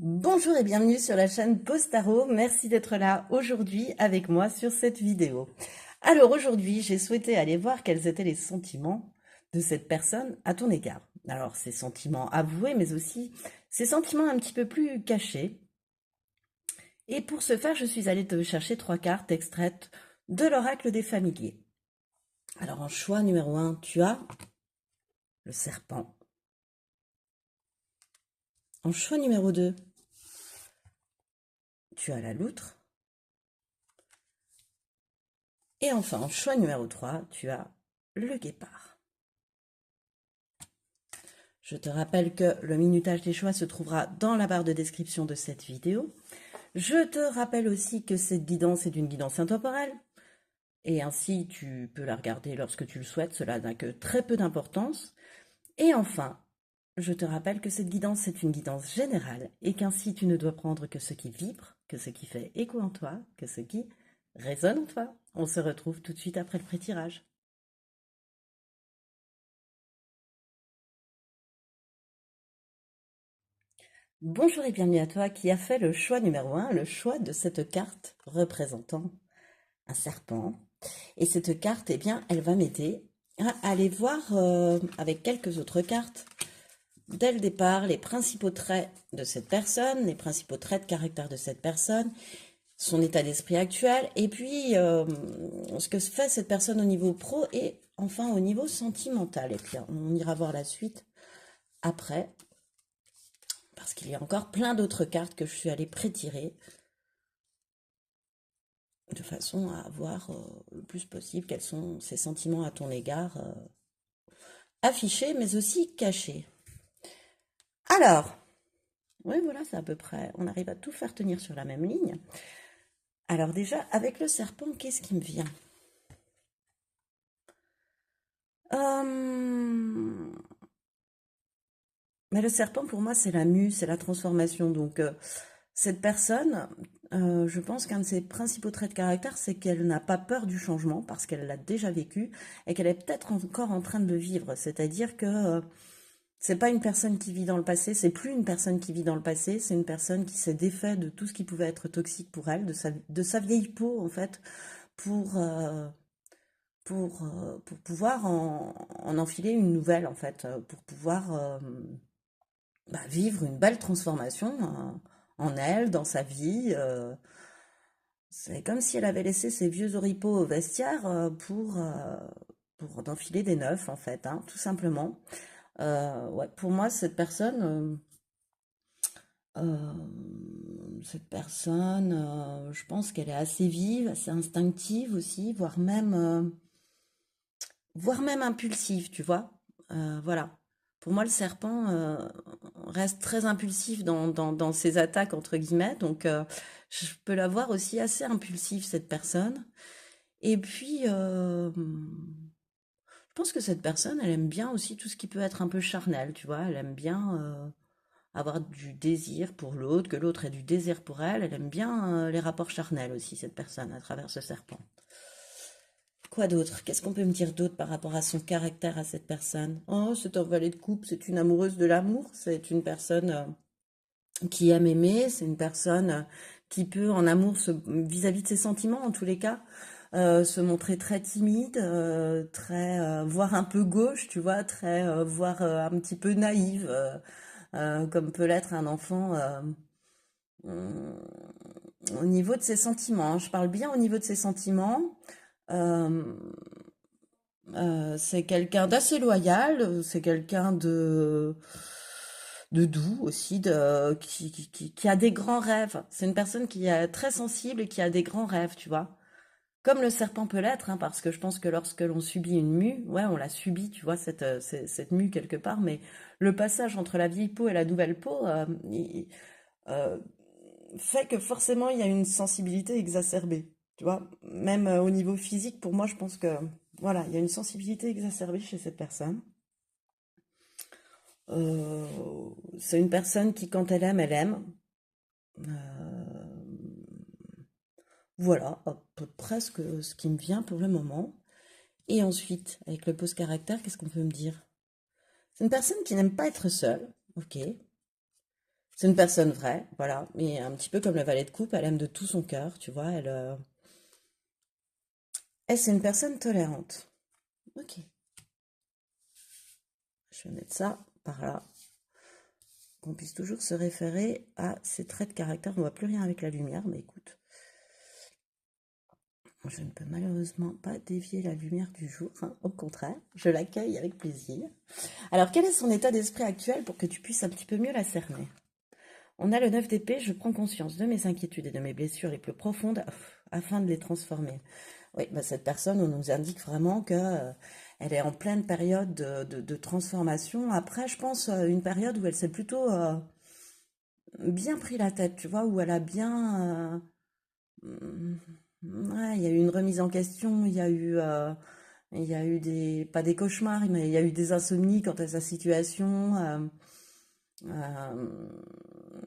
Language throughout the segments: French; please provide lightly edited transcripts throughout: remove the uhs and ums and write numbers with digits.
Bonjour et bienvenue sur la chaîne Postaro. Merci d'être là aujourd'hui avec moi sur cette vidéo. Alors aujourd'hui, j'ai souhaité aller voir quels étaient les sentiments de cette personne à ton égard. Alors, ces sentiments avoués, mais aussi ces sentiments un petit peu plus cachés. Et pour ce faire, je suis allée te chercher 3 cartes extraites de l'oracle des familiers. Alors, en choix numéro 1, tu as le serpent. En choix numéro 2, tu as la loutre. Et enfin, en choix numéro 3, tu as le guépard. Je te rappelle que le minutage des choix se trouvera dans la barre de description de cette vidéo. Je te rappelle aussi que cette guidance est une guidance intemporelle, et ainsi tu peux la regarder lorsque tu le souhaites, cela n'a que très peu d'importance. Et enfin, je te rappelle que cette guidance est une guidance générale, et qu'ainsi tu ne dois prendre que ce qui vibre, que ce qui fait écho en toi, que ce qui résonne en toi. On se retrouve tout de suite après le pré-tirage. Bonjour et bienvenue à toi qui a fait le choix numéro 1, le choix de cette carte représentant un serpent. Et cette carte, eh bien, elle va m'aider à aller voir avec quelques autres cartes, dès le départ, les principaux traits de cette personne, les principaux traits de caractère de cette personne, son état d'esprit actuel, et puis ce que fait cette personne au niveau pro et enfin au niveau sentimental. Et puis on ira voir la suite après, parce qu'il y a encore plein d'autres cartes que je suis allée pré-tirer de façon à voir le plus possible quels sont ses sentiments à ton égard, affichés mais aussi cachés. Alors, oui voilà, c'est à peu près, on arrive à tout faire tenir sur la même ligne. Alors déjà, avec le serpent, qu'est-ce qui me vient? Mais le serpent, pour moi, c'est la mue, c'est la transformation. Donc, cette personne, je pense qu'un de ses principaux traits de caractère, c'est qu'elle n'a pas peur du changement parce qu'elle l'a déjà vécu et qu'elle est peut-être encore en train de le vivre. C'est-à-dire que c'est pas une personne qui vit dans le passé, c'est plus une personne qui vit dans le passé, c'est une personne qui s'est défait de tout ce qui pouvait être toxique pour elle, de sa vieille peau en fait, pour, euh, pour pouvoir en enfiler une nouvelle en fait, pour pouvoir vivre une belle transformation en elle, dans sa vie. C'est comme si elle avait laissé ses vieux oripeaux au vestiaire pour enfiler des neufs, en fait, hein, tout simplement. Ouais, pour moi, cette personne, je pense qu'elle est assez vive, assez instinctive aussi, voire même impulsive, tu vois. Voilà. Pour moi, le serpent reste très impulsif dans ses attaques, entre guillemets. Donc, je peux la voir aussi assez impulsive, cette personne. Et puis, je pense que cette personne, elle aime bien aussi tout ce qui peut être un peu charnel, tu vois. Elle aime bien avoir du désir pour l'autre, que l'autre ait du désir pour elle. Elle aime bien les rapports charnels aussi, cette personne, à travers ce serpent. Quoi d'autre? Qu'est-ce qu'on peut me dire d'autre par rapport à son caractère à cette personne? Oh, c'est un valet de coupe, c'est une amoureuse de l'amour, c'est une personne qui aime aimer, c'est une personne qui peut en amour vis-à-vis de ses sentiments en tous les cas, se montrer très timide, très voire un peu gauche, tu vois, très voire un petit peu naïve, comme peut l'être un enfant au niveau de ses sentiments, hein. Je parle bien au niveau de ses sentiments. Euh, c'est quelqu'un d'assez loyal, c'est quelqu'un de doux aussi, qui a des grands rêves. C'est une personne qui est très sensible et qui a des grands rêves, tu vois. Comme le serpent peut l'être, hein, parce que je pense que lorsque l'on subit une mue, ouais, on l'a subit, tu vois, cette mue quelque part, mais le passage entre la vieille peau et la nouvelle peau euh, fait que forcément il y a une sensibilité exacerbée, tu vois. Même au niveau physique, pour moi, je pense que voilà, il y a une sensibilité exacerbée chez cette personne. Euh, c'est une personne qui, quand elle aime, elle aime. Euh, voilà, à peu près ce qui me vient pour le moment. Et ensuite, avec le pose caractère, qu'est-ce qu'on peut me dire? C'est une personne qui n'aime pas être seule, ok. C'est une personne vraie, voilà, mais un petit peu comme le valet de coupe, elle aime de tout son cœur, tu vois, c'est une personne tolérante. Ok, je vais mettre ça par là, qu'on puisse toujours se référer à ses traits de caractère. On voit plus rien avec la lumière, mais écoute, je ne peux malheureusement pas dévier la lumière du jour, hein, au contraire, je l'accueille avec plaisir. Alors, quel est son état d'esprit actuel pour que tu puisses un petit peu mieux la cerner? On a le 9 d'épée, je prends conscience de mes inquiétudes et de mes blessures les plus profondes afin de les transformer. Oui, bah cette personne, on nous indique vraiment que elle est en pleine période de transformation. Après, je pense une période où elle s'est plutôt bien pris la tête, tu vois, où elle a bien... ouais, il y a eu une remise en question, il y a eu des... pas des cauchemars, mais il y a eu des insomnies quant à sa situation.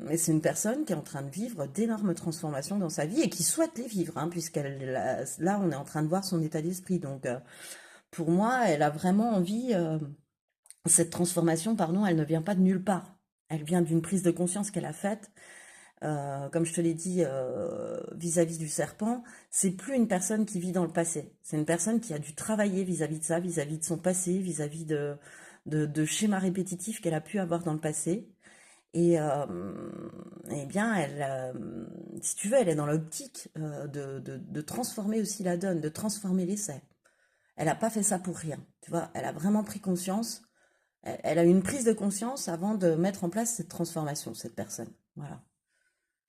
Et c'est une personne qui est en train de vivre d'énormes transformations dans sa vie et qui souhaite les vivre, hein, là, on est en train de voir son état d'esprit. Donc, pour moi, elle a vraiment envie, cette transformation, pardon, elle ne vient pas de nulle part. Elle vient d'une prise de conscience qu'elle a faite. Comme je te l'ai dit vis-à-vis du serpent, c'est plus une personne qui vit dans le passé. C'est une personne qui a dû travailler vis-à-vis de ça, vis-à-vis de son passé, vis-à-vis de schémas répétitifs qu'elle a pu avoir dans le passé. Et eh bien, si tu veux, elle est dans l'optique de transformer aussi la donne, de transformer l'essai. Elle n'a pas fait ça pour rien, tu vois. Elle a vraiment pris conscience. Elle a eu une prise de conscience avant de mettre en place cette transformation, cette personne. Voilà.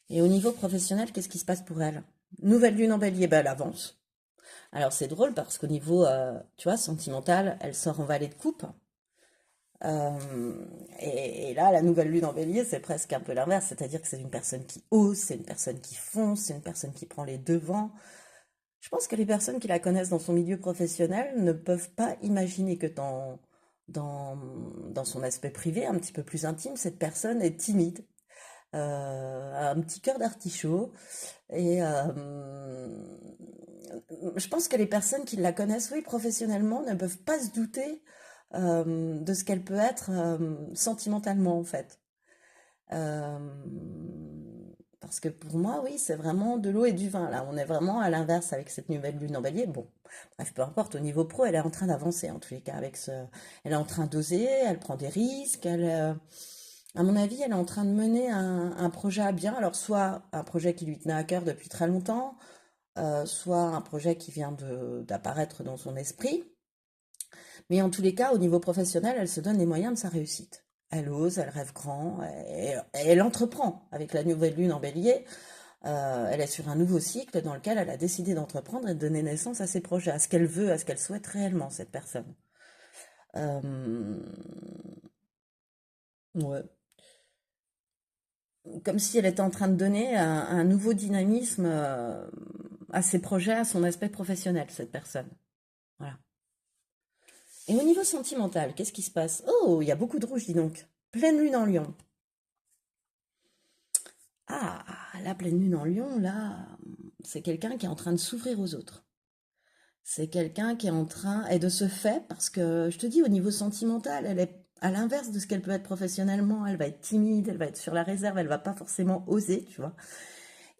Et au niveau professionnel, qu'est-ce qui se passe pour elle? Nouvelle lune en bélier, ben, elle avance. Alors c'est drôle parce qu'au niveau, tu vois, sentimental, elle sort en valet de coupe. Et là, la nouvelle lune en bélier, c'est presque un peu l'inverse, c'est-à-dire que c'est une personne qui ose, c'est une personne qui fonce, c'est une personne qui prend les devants. Je pense que les personnes qui la connaissent dans son milieu professionnel ne peuvent pas imaginer que dans, dans son aspect privé, un petit peu plus intime, cette personne est timide, a un petit cœur d'artichaut. Et je pense que les personnes qui la connaissent, oui, professionnellement, ne peuvent pas se douter de ce qu'elle peut être sentimentalement, en fait. Euh, Parce que pour moi, oui, c'est vraiment de l'eau et du vin. Là, on est vraiment à l'inverse avec cette nouvelle lune en bélier. Bon, bref, peu importe. Au niveau pro, elle est en train d'avancer, en tous les cas, elle est en train d'oser, elle prend des risques, à mon avis, elle est en train de mener un projet à bien. Alors, soit un projet qui lui tenait à cœur depuis très longtemps, soit un projet qui vient d'apparaître dans son esprit. Mais en tous les cas, au niveau professionnel, elle se donne les moyens de sa réussite. Elle ose, elle rêve grand, elle entreprend. Avec la nouvelle lune en bélier, elle est sur un nouveau cycle dans lequel elle a décidé d'entreprendre et de donner naissance à ses projets, à ce qu'elle veut, à ce qu'elle souhaite réellement, cette personne. Euh, ouais. Comme si elle était en train de donner un nouveau dynamisme à ses projets, à son aspect professionnel, cette personne. Voilà. Et au niveau sentimental, qu'est-ce qui se passe? Oh, il y a beaucoup de rouge, dis donc. Pleine lune en lion. Ah, la pleine lune en lion, là, c'est quelqu'un qui est en train de s'ouvrir aux autres. C'est quelqu'un qui est en train, et de ce fait, parce que je te dis, au niveau sentimental, elle est à l'inverse de ce qu'elle peut être professionnellement. Elle va être timide, elle va être sur la réserve, elle va pas forcément oser, tu vois.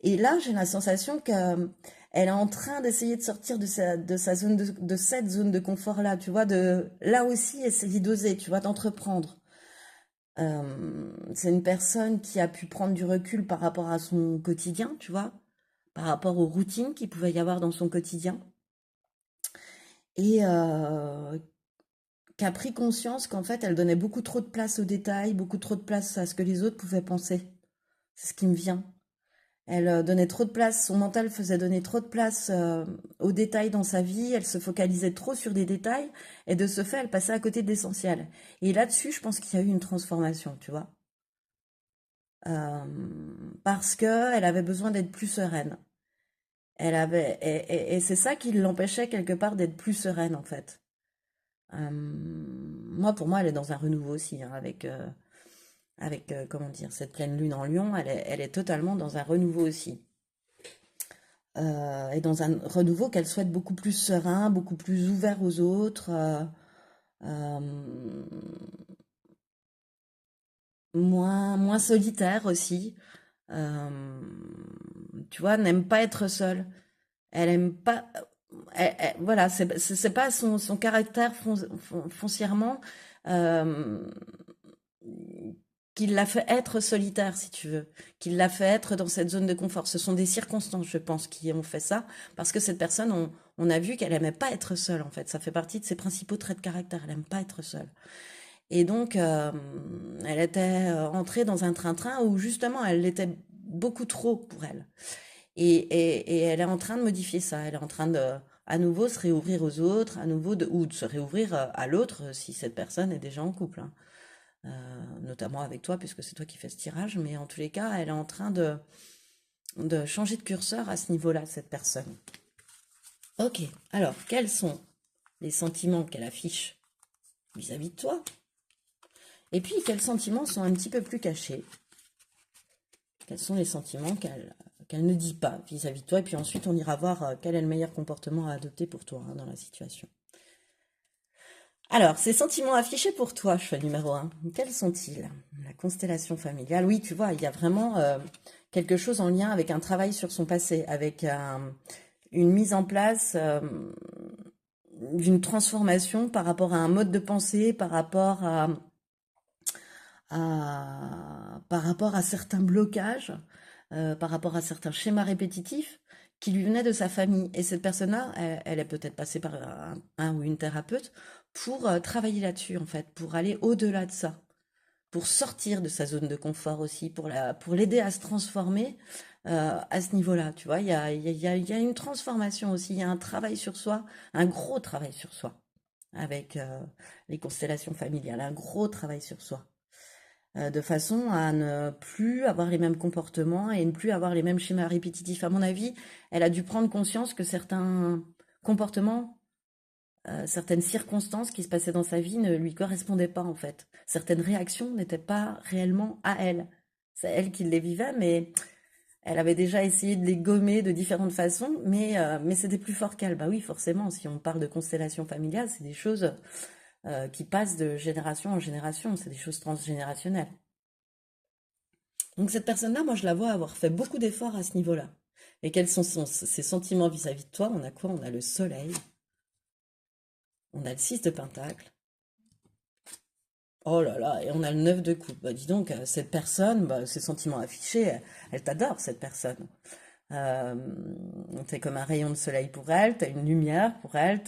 Et là, j'ai la sensation qu'elle est en train d'essayer de sortir de sa zone de cette zone de confort-là, tu vois, de là aussi essayer d'oser, tu vois, d'entreprendre. C'est une personne qui a pu prendre du recul par rapport à son quotidien, tu vois, par rapport aux routines qu'il pouvait y avoir dans son quotidien, et qui a pris conscience qu'en fait, elle donnait beaucoup trop de place aux détails, beaucoup trop de place à ce que les autres pouvaient penser. C'est ce qui me vient. Elle donnait trop de place, son mental faisait donner trop de place aux détails dans sa vie, elle se focalisait trop sur des détails, et de ce fait, elle passait à côté de l'essentiel. Et là-dessus, je pense qu'il y a eu une transformation, tu vois. Euh, Parce que elle avait besoin d'être plus sereine. Et c'est ça qui l'empêchait quelque part d'être plus sereine, en fait. Pour moi, elle est dans un renouveau aussi, hein, comment dire, cette pleine lune en lion, elle est totalement dans un renouveau aussi. Et dans un renouveau qu'elle souhaite beaucoup plus serein, beaucoup plus ouvert aux autres. Euh, moins solitaire aussi. Euh, Tu vois, n'aime pas être seule. Elle aime pas. Voilà, c'est pas son caractère foncièrement euh, qui l'a fait être solitaire, si tu veux, qui l'a fait être dans cette zone de confort. Ce sont des circonstances, je pense, qui ont fait ça, parce que cette personne, on a vu qu'elle aimait pas être seule, en fait. Ça fait partie de ses principaux traits de caractère. Elle aime pas être seule. Et donc, elle était entrée dans un train-train où justement, elle l'était beaucoup trop pour elle. Et elle est en train de modifier ça. Elle est en train de, à nouveau, se réouvrir aux autres, à nouveau, ou de se réouvrir à l'autre si cette personne est déjà en couple, hein. Notamment avec toi, puisque c'est toi qui fais ce tirage. Mais en tous les cas, elle est en train de changer de curseur à ce niveau-là, cette personne. Ok, alors, quels sont les sentiments qu'elle affiche vis-à-vis de toi? Et puis, quels sentiments sont un petit peu plus cachés? Quels sont les sentiments qu'elle ne dit pas vis-à-vis de toi? Et puis ensuite, on ira voir quel est le meilleur comportement à adopter pour toi, hein, dans la situation. Alors, ces sentiments affichés pour toi, choix numéro un, quels sont-ils? La constellation familiale, oui, tu vois, il y a vraiment quelque chose en lien avec un travail sur son passé, avec une mise en place d'une transformation par rapport à un mode de pensée, par rapport à certains blocages, par rapport à certains schémas répétitifs qui lui venaient de sa famille. Et cette personne-là, elle est peut-être passée par un ou une thérapeute pour travailler là-dessus, en fait, pour aller au-delà de ça, pour sortir de sa zone de confort aussi, pour l'aider à se transformer à ce niveau-là. Tu vois, il y a une transformation aussi, il y a un travail sur soi, un gros travail sur soi avec les constellations familiales, un gros travail sur soi de façon à ne plus avoir les mêmes comportements et ne plus avoir les mêmes schémas répétitifs. À mon avis, elle a dû prendre conscience que certains comportements, certaines circonstances qui se passaient dans sa vie ne lui correspondaient pas en fait. Certaines réactions n'étaient pas réellement à elle. C'est elle qui les vivait, mais elle avait déjà essayé de les gommer de différentes façons, mais c'était plus fort qu'elle. Bah oui, forcément, si on parle de constellation familiale, c'est des choses qui passent de génération en génération, c'est des choses transgénérationnelles. Donc cette personne-là, moi je la vois avoir fait beaucoup d'efforts à ce niveau-là. Et quels sont ses sentiments vis-à-vis de toi? On a quoi? On a le soleil, on a le 6 de pentacle. Oh là là, et on a le 9 de coupe. Bah dis donc, cette personne, bah, ses sentiments affichés, elle t'adore cette personne. Euh, T'es comme un rayon de soleil pour elle, t'as une lumière pour elle,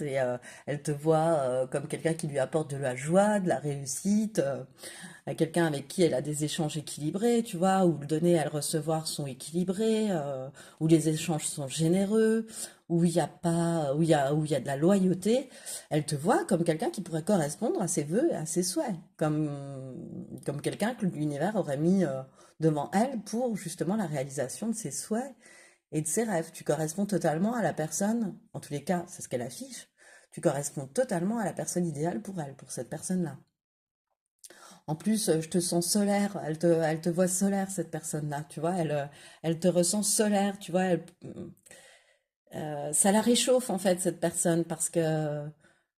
elle te voit comme quelqu'un qui lui apporte de la joie, de la réussite, à quelqu'un avec qui elle a des échanges équilibrés, tu vois, où le donner et le recevoir sont équilibrés, où les échanges sont généreux, où il y a pas, où il y a de la loyauté. Elle te voit comme quelqu'un qui pourrait correspondre à ses vœux et à ses souhaits, comme quelqu'un que l'univers aurait mis devant elle pour justement la réalisation de ses souhaits et de ses rêves. Tu corresponds totalement à la personne, en tous les cas, c'est ce qu'elle affiche, tu corresponds totalement à la personne idéale pour elle, pour cette personne-là. En plus, je te sens solaire, elle te voit solaire, cette personne-là, tu vois, elle te ressent solaire, tu vois, ça la réchauffe en fait, cette personne, parce que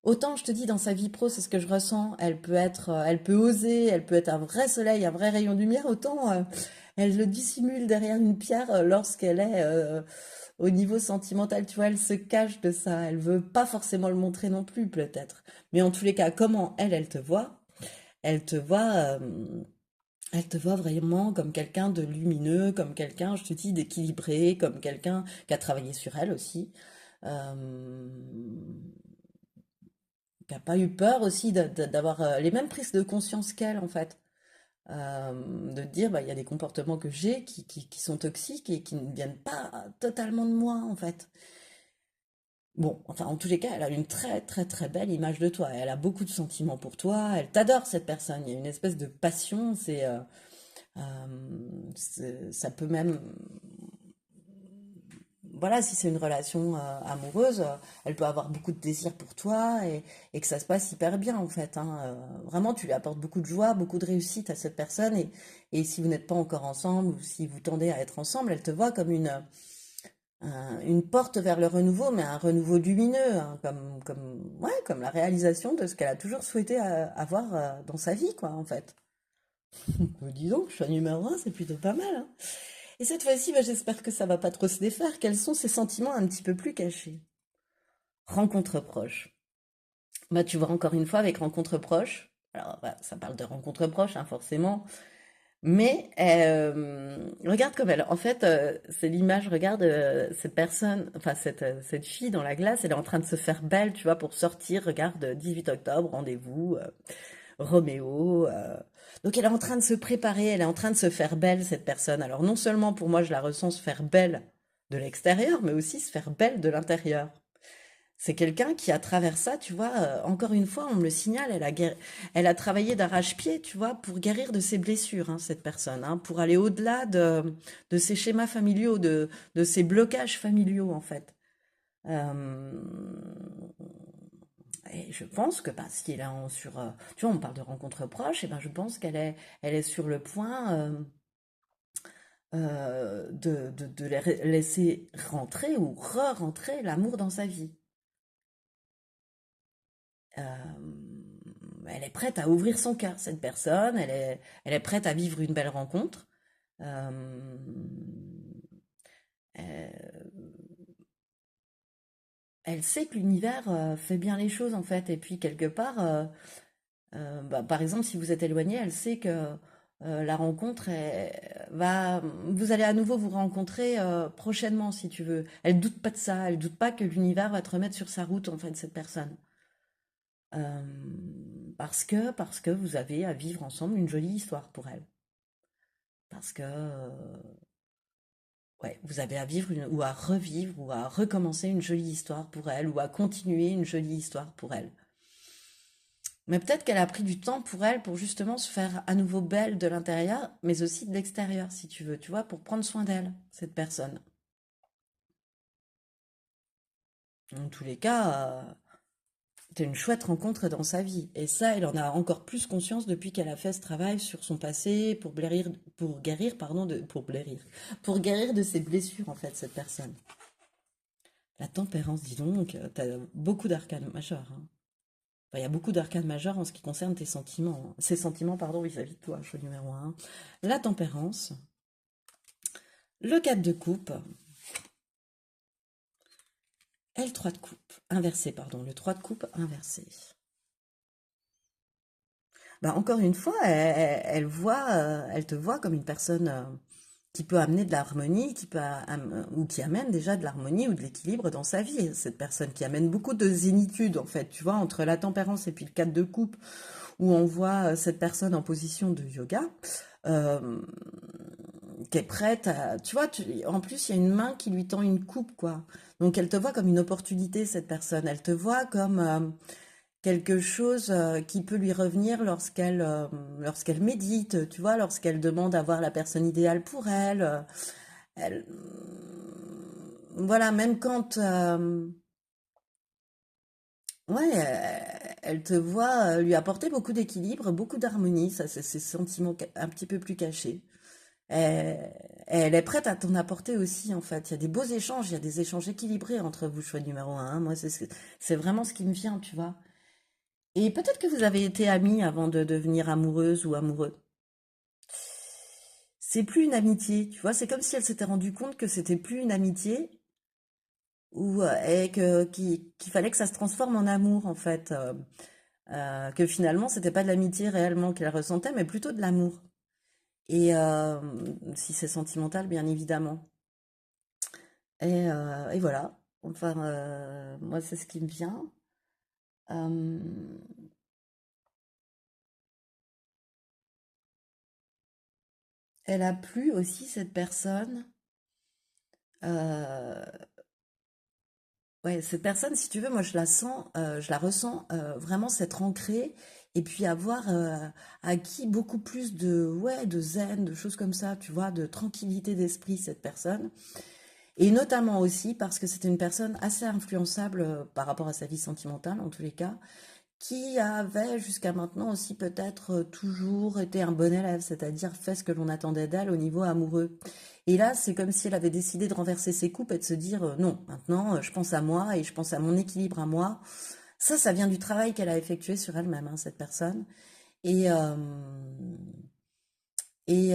autant je te dis, dans sa vie pro, c'est ce que je ressens, elle peut oser, elle peut être un vrai soleil, un vrai rayon de lumière, autant elle le dissimule derrière une pierre lorsqu'elle est au niveau sentimental, tu vois, elle se cache de ça, elle veut pas forcément le montrer non plus, peut-être. Mais en tous les cas, comment elle te voit? Elle te voit, elle te voit vraiment comme quelqu'un de lumineux, comme quelqu'un, je te dis, d'équilibré, comme quelqu'un qui a travaillé sur elle aussi, euh, qui n'a pas eu peur aussi d'avoir les mêmes prises de conscience qu'elle, en fait. De dire, bah, il y a des comportements que j'ai qui sont toxiques et qui ne viennent pas totalement de moi, en fait. Bon, enfin, en tous les cas, elle a une très, très, très belle image de toi. Elle a beaucoup de sentiments pour toi. Elle t'adore, cette personne. Il y a une espèce de passion. Ça peut même, voilà, si c'est une relation amoureuse, elle peut avoir beaucoup de désir pour toi et que ça se passe hyper bien en fait, hein. Vraiment, tu lui apportes beaucoup de joie, beaucoup de réussite à cette personne et si vous n'êtes pas encore ensemble ou si vous tendez à être ensemble, elle te voit comme une porte vers le renouveau, mais un renouveau lumineux, hein, ouais, comme la réalisation de ce qu'elle a toujours souhaité avoir dans sa vie, quoi, en fait. Dis donc, choix numéro un, c'est plutôt pas mal, hein. Et cette fois-ci, bah, j'espère que ça va pas trop se défaire. Quels sont ces sentiments un petit peu plus cachés? Rencontre proche. Bah, tu vois, encore une fois, avec rencontre proche. Alors, bah, ça parle de rencontre proche, hein, forcément. Mais regarde comme elle. En fait, c'est l'image. Regarde cette personne, enfin cette fille dans la glace. Elle est en train de se faire belle, tu vois, pour sortir. Regarde, 18 octobre, rendez-vous, Roméo. Donc elle est en train de se préparer. Elle est en train de se faire belle, cette personne. Alors non seulement pour moi, je la ressens se faire belle de l'extérieur, mais aussi se faire belle de l'intérieur. C'est quelqu'un qui, à travers ça, tu vois, encore une fois, on me le signale, elle a travaillé d'arrache-pied, tu vois, pour guérir de ses blessures, hein, cette personne, hein, pour aller au-delà de ses schémas familiaux, de ses blocages familiaux, en fait. Euh, et je pense que parce qu'il est tu vois, on parle de rencontres proches, et ben je pense elle est sur le point de laisser rentrer ou re-rentrer l'amour dans sa vie. Elle est prête à ouvrir son cœur, cette personne. Elle est prête à vivre une belle rencontre. Euh, euh, Elle sait que l'univers fait bien les choses, en fait. Et puis, quelque part, bah, par exemple, si vous êtes éloigné, elle sait que la rencontre vous allez à nouveau vous rencontrer prochainement, si tu veux. Elle doute pas de ça. Elle doute pas que l'univers va te remettre sur sa route, en fait, cette personne. Parce que vous avez à vivre ensemble une jolie histoire pour elle. Parce que ouais, vous avez à vivre ou à revivre ou à recommencer une jolie histoire pour elle ou à continuer une jolie histoire pour elle. Mais peut-être qu'elle a pris du temps pour elle pour justement se faire à nouveau belle de l'intérieur, mais aussi de l'extérieur, si tu veux, tu vois, pour prendre soin d'elle, cette personne. En tous les cas, c'était une chouette rencontre dans sa vie. Et ça, elle en a encore plus conscience depuis qu'elle a fait ce travail sur son passé pour guérir, pardon, pour guérir de ses blessures, en fait, cette personne. La tempérance, dis donc, t'as beaucoup d'arcanes majeurs, hein. Enfin, il y a beaucoup d'arcanes majeurs en ce qui concerne tes sentiments, hein. Ces sentiments, pardon, vis-à-vis de toi, choix numéro un. La tempérance, le 4 de coupe, et le 3 de coupe, inversé, pardon, le 3 de coupe inversé. Bah, encore une fois, elle te voit comme une personne qui peut amener de l'harmonie, ou qui amène déjà de l'harmonie ou de l'équilibre dans sa vie. Cette personne qui amène beaucoup de zénitude, en fait, tu vois, entre la tempérance et puis le 4 de coupe, où on voit cette personne en position de yoga, euh, qui est prête à... Tu vois, en plus, il y a une main qui lui tend une coupe, quoi. Donc, elle te voit comme une opportunité, cette personne. Elle te voit comme quelque chose qui peut lui revenir lorsqu'elle médite, tu vois, lorsqu'elle demande à voir la personne idéale pour elle. Elle voilà, même quand... ouais, elle te voit lui apporter beaucoup d'équilibre, beaucoup d'harmonie, ça c'est ces sentiments un petit peu plus cachés. Elle, elle est prête à t'en apporter aussi, en fait. Il y a des beaux échanges, il y a des échanges équilibrés entre vous, choix numéro un, hein. Moi, c'est vraiment ce qui me vient, tu vois. Et peut-être que vous avez été amis avant de devenir amoureuse ou amoureux. C'est plus une amitié, tu vois. C'est comme si elle s'était rendue compte que c'était plus une amitié et qu'il fallait que ça se transforme en amour, en fait. Que finalement, c'était pas de l'amitié réellement qu'elle ressentait, mais plutôt de l'amour. Et si c'est sentimental, bien évidemment. Et voilà. Enfin, moi, c'est ce qui me vient. Euh, Elle a plu aussi, cette personne. Euh, ouais, cette personne, si tu veux, moi, je la sens, je la ressens vraiment s'être ancrée et puis avoir acquis beaucoup plus ouais, de zen, de choses comme ça, tu vois, de tranquillité d'esprit, cette personne. Et notamment aussi parce que c'était une personne assez influençable par rapport à sa vie sentimentale, en tous les cas, qui avait jusqu'à maintenant aussi peut-être toujours été un bon élève, c'est-à-dire fait ce que l'on attendait d'elle au niveau amoureux. Et là, c'est comme si elle avait décidé de renverser ses coupes et de se dire non, maintenant je pense à moi et je pense à mon équilibre à moi. Ça vient du travail qu'elle a effectué sur elle-même, hein, cette personne. Et, et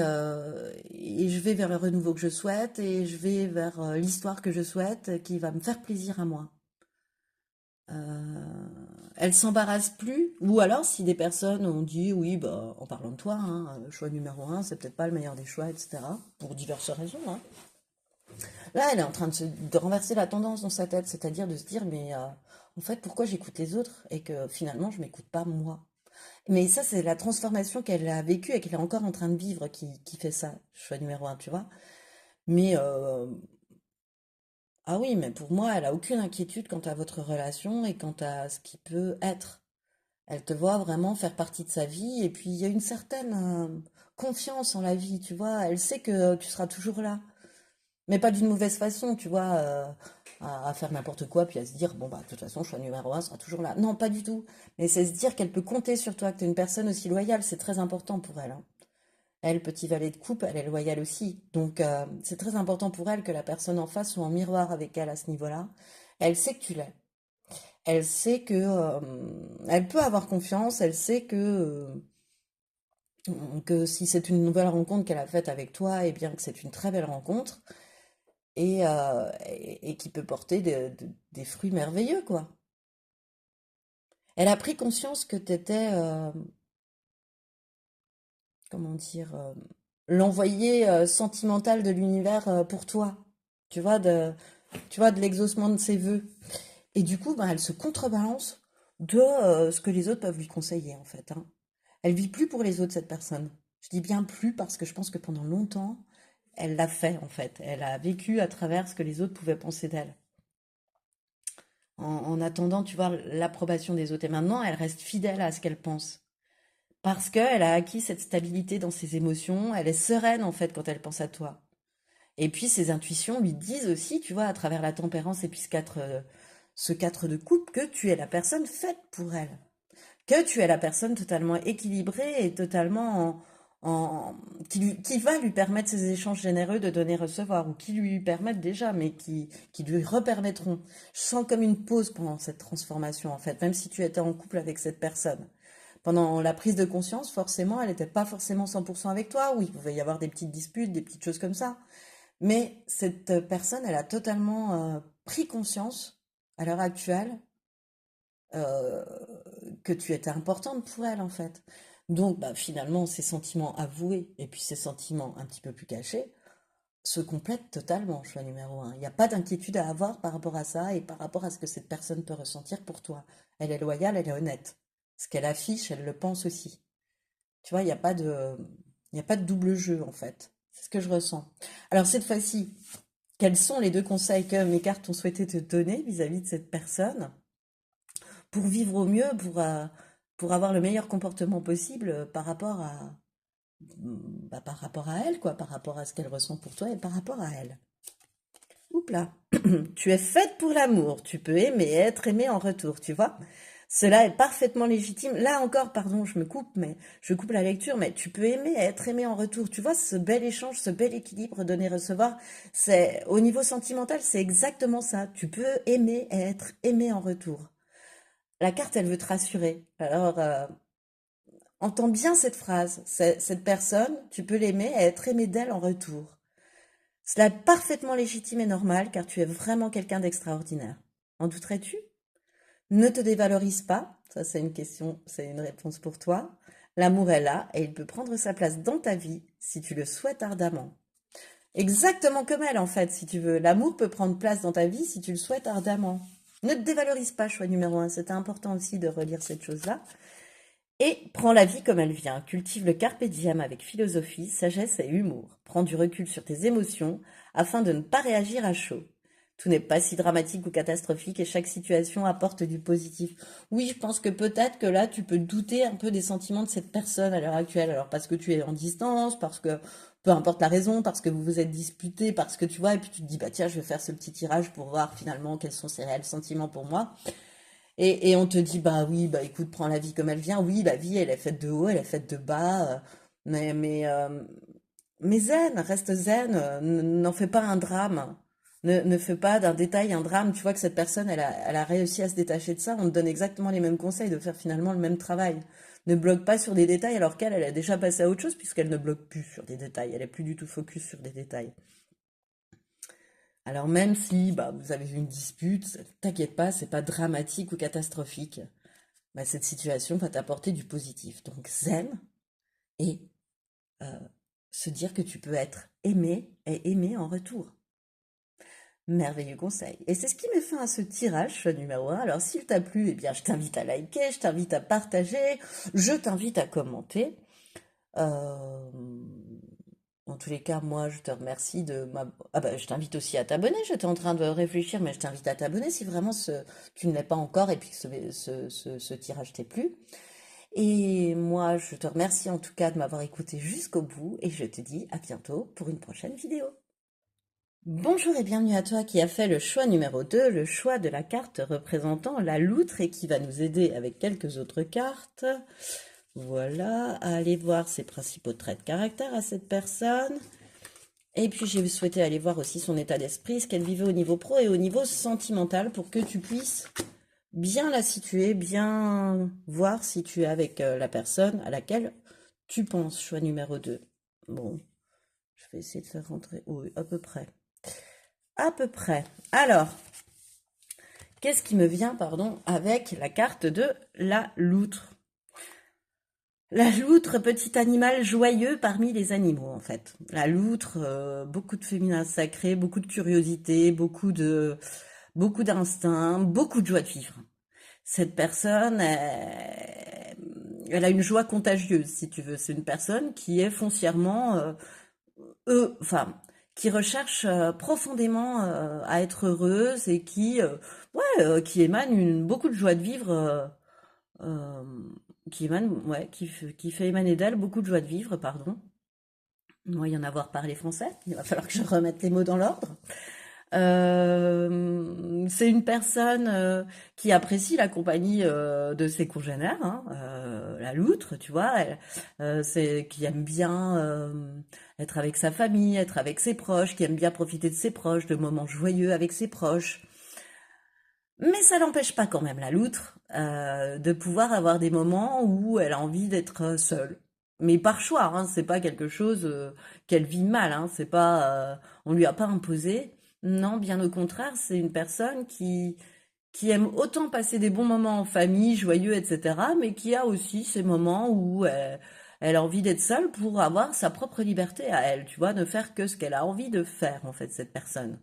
je vais vers le renouveau que je souhaite et je vais vers l'histoire que je souhaite qui va me faire plaisir à moi. Euh, Elle s'embarrasse plus, ou alors si des personnes ont dit oui, bah, en parlant de toi, hein, choix numéro un, c'est peut-être pas le meilleur des choix, etc. Pour diverses raisons, hein. Là, elle est en train de renverser la tendance dans sa tête, c'est-à-dire de se dire mais en fait pourquoi j'écoute les autres et que finalement je m'écoute pas moi. Mais ça c'est la transformation qu'elle a vécue et qu'elle est encore en train de vivre qui fait ça, choix numéro un, tu vois. Mais ah oui, mais pour moi, elle a aucune inquiétude quant à votre relation et quant à ce qui peut être. Elle te voit vraiment faire partie de sa vie et puis il y a une certaine confiance en la vie, tu vois. Elle sait que tu seras toujours là, mais pas d'une mauvaise façon, tu vois, à faire n'importe quoi puis à se dire bon bah de toute façon choix numéro un sera toujours là. Non, pas du tout. Mais c'est se dire qu'elle peut compter sur toi, que tu es une personne aussi loyale, c'est très important pour elle, hein. Elle, petit valet de coupe, elle est loyale aussi. Donc c'est très important pour elle que la personne en face soit en miroir avec elle à ce niveau-là. Elle sait que tu l'es. Elle sait que elle peut avoir confiance, elle sait que si c'est une nouvelle rencontre qu'elle a faite avec toi, eh bien que c'est une très belle rencontre et qui peut porter des fruits merveilleux, quoi. Elle a pris conscience que tu étais, comment dire, l'envoyé sentimental de l'univers pour toi. Tu vois, de l'exaucement de ses vœux. Et du coup, ben, elle se contrebalance de ce que les autres peuvent lui conseiller, en fait, hein. Elle vit plus pour les autres, cette personne. Je dis bien plus parce que je pense que pendant longtemps, elle l'a fait, en fait. Elle a vécu à travers ce que les autres pouvaient penser d'elle. En attendant, tu vois, l'approbation des autres. Et maintenant, elle reste fidèle à ce qu'elle pense. Parce qu'elle a acquis cette stabilité dans ses émotions. Elle est sereine, en fait, quand elle pense à toi. Et puis, ses intuitions lui disent aussi, tu vois, à travers la tempérance et puis ce 4 de coupe, que tu es la personne faite pour elle. Que tu es la personne totalement équilibrée et totalement qui va lui permettre ces échanges généreux de donner-recevoir, ou qui lui permettent déjà, mais qui lui repermettront. Je sens comme une pause pendant cette transformation, en fait, même si tu étais en couple avec cette personne. Pendant la prise de conscience, forcément, elle n'était pas forcément 100% avec toi. Oui, il pouvait y avoir des petites disputes, des petites choses comme ça. Mais cette personne, elle a totalement pris conscience, à l'heure actuelle, euh, que tu étais importante pour elle, en fait. Donc, bah, finalement, ces sentiments avoués et puis ces sentiments un petit peu plus cachés se complètent totalement, choix numéro un. Il n'y a pas d'inquiétude à avoir par rapport à ça et par rapport à ce que cette personne peut ressentir pour toi. Elle est loyale, elle est honnête. Ce qu'elle affiche, elle le pense aussi. Tu vois, il y a pas de double jeu, en fait. C'est ce que je ressens. Alors, cette fois-ci, quels sont les deux conseils que mes cartes ont souhaité te donner vis-à-vis de cette personne pour vivre au mieux, pour avoir le meilleur comportement possible par rapport à elle, quoi, par rapport à ce qu'elle ressent pour toi et par rapport à elle. Oups là, tu es faite pour l'amour, tu peux aimer et être aimée en retour, tu vois. Cela est parfaitement légitime. Là encore, pardon, je me coupe, mais je coupe la lecture, mais tu peux aimer et être aimé en retour. Tu vois, ce bel échange, ce bel équilibre donner-recevoir, c'est, au niveau sentimental, c'est exactement ça. Tu peux aimer et être aimé en retour. La carte, elle veut te rassurer. Alors, entends bien cette phrase. Cette personne, tu peux l'aimer et être aimé d'elle en retour. Cela est parfaitement légitime et normal car tu es vraiment quelqu'un d'extraordinaire. En douterais-tu? Ne te dévalorise pas. Ça, c'est une question, c'est une réponse pour toi. L'amour est là et il peut prendre sa place dans ta vie si tu le souhaites ardemment. Exactement comme elle, en fait, si tu veux. L'amour peut prendre place dans ta vie si tu le souhaites ardemment. Ne te dévalorise pas, choix numéro un. C'était important aussi de relire cette chose-là. Et prends la vie comme elle vient. Cultive le carpe diem avec philosophie, sagesse et humour. Prends du recul sur tes émotions afin de ne pas réagir à chaud. Tout n'est pas si dramatique ou catastrophique et chaque situation apporte du positif. Oui, je pense que peut-être que là, tu peux douter un peu des sentiments de cette personne à l'heure actuelle. Alors parce que tu es en distance, parce que peu importe la raison, parce que vous vous êtes disputé, parce que tu vois, et puis tu te dis, bah tiens, je vais faire ce petit tirage pour voir finalement quels sont ses réels sentiments pour moi. Et on te dit, bah oui, bah écoute, prends la vie comme elle vient. Oui, la vie, elle est faite de haut, elle est faite de bas. Mais zen, reste zen. N'en fais pas un drame. Ne fais pas d'un détail un drame. Tu vois que cette personne, elle a réussi à se détacher de ça. On te donne exactement les mêmes conseils de faire finalement le même travail. ne bloque pas sur des détails alors qu'elle, elle a déjà passé à autre chose puisqu'elle ne bloque plus sur des détails. Elle est plus du tout focus sur des détails. Alors même si bah, vous avez eu une dispute, t'inquiète pas, c'est pas dramatique ou catastrophique. Bah, cette situation va t'apporter du positif. Donc zen et euh, se dire que tu peux être aimé et aimé en retour. Merveilleux conseil. Et c'est ce qui met fin à ce tirage numéro 1. Alors s'il t'a plu, eh bien je t'invite à liker, je t'invite à partager, je t'invite à commenter. Euh, En tous les cas, moi, je te remercie de ma... Ah bah, je t'invite aussi à t'abonner. J'étais en train de réfléchir, mais je t'invite à t'abonner si vraiment tu ne l'es pas encore et puis que ce tirage t'est plu. Et moi, je te remercie en tout cas de m'avoir écouté jusqu'au bout et je te dis à bientôt pour une prochaine vidéo. Bonjour et bienvenue à toi qui a fait le choix numéro 2, le choix de la carte représentant la loutre et qui va nous aider avec quelques autres cartes. Voilà, à aller voir ses principaux traits de caractère à cette personne. Et puis j'ai souhaité aller voir aussi son état d'esprit, ce qu'elle vivait au niveau pro et au niveau sentimental pour que tu puisses bien la situer, bien voir si tu es avec la personne à laquelle tu penses. Choix numéro 2. Bon, je vais essayer de faire rentrer... Oui, à peu près. À peu près. Alors, qu'est-ce qui me vient, pardon, avec la carte de la loutre? La loutre, petit animal joyeux parmi les animaux, en fait. La loutre, beaucoup de féminin sacré, beaucoup de curiosité, beaucoup d'instinct, beaucoup de joie de vivre. Cette personne, elle a une joie contagieuse, si tu veux. C'est une personne qui est foncièrement, enfin, qui recherche profondément à être heureuse et qui émane beaucoup de joie de vivre. Euh, qui émane, ouais, qui fait émaner d'elle beaucoup de joie de vivre, pardon. Moi, y en avoir parlé français, il va falloir que je remette les mots dans l'ordre. C'est une personne qui apprécie la compagnie de ses congénères, hein, la loutre, tu vois, c'est qui aime bien être avec sa famille, être avec ses proches, qui aime bien profiter de ses proches, de moments joyeux avec ses proches. Mais ça n'empêche pas quand même la loutre de pouvoir avoir des moments où elle a envie d'être seule. Mais par choix, hein, c'est pas quelque chose qu'elle vit mal, hein, c'est pas, on lui a pas imposé. Non, bien au contraire, c'est une personne qui aime autant passer des bons moments en famille, joyeux, etc., mais qui a aussi ces moments où elle a envie d'être seule pour avoir sa propre liberté à elle, tu vois, ne faire que ce qu'elle a envie de faire, en fait, cette personne.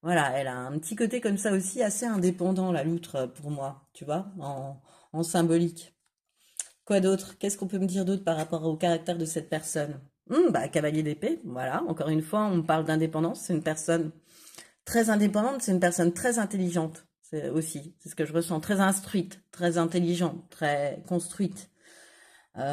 Voilà, elle a un petit côté comme ça aussi assez indépendant, la loutre, pour moi, tu vois, en symbolique. Quoi d'autre? Qu'est-ce qu'on peut me dire d'autre par rapport au caractère de cette personne? Bah, cavalier d'épée, voilà, encore une fois, on parle d'indépendance, c'est une personne très indépendante, c'est une personne très intelligente, c'est aussi, c'est ce que je ressens, très instruite, très intelligente, très construite, très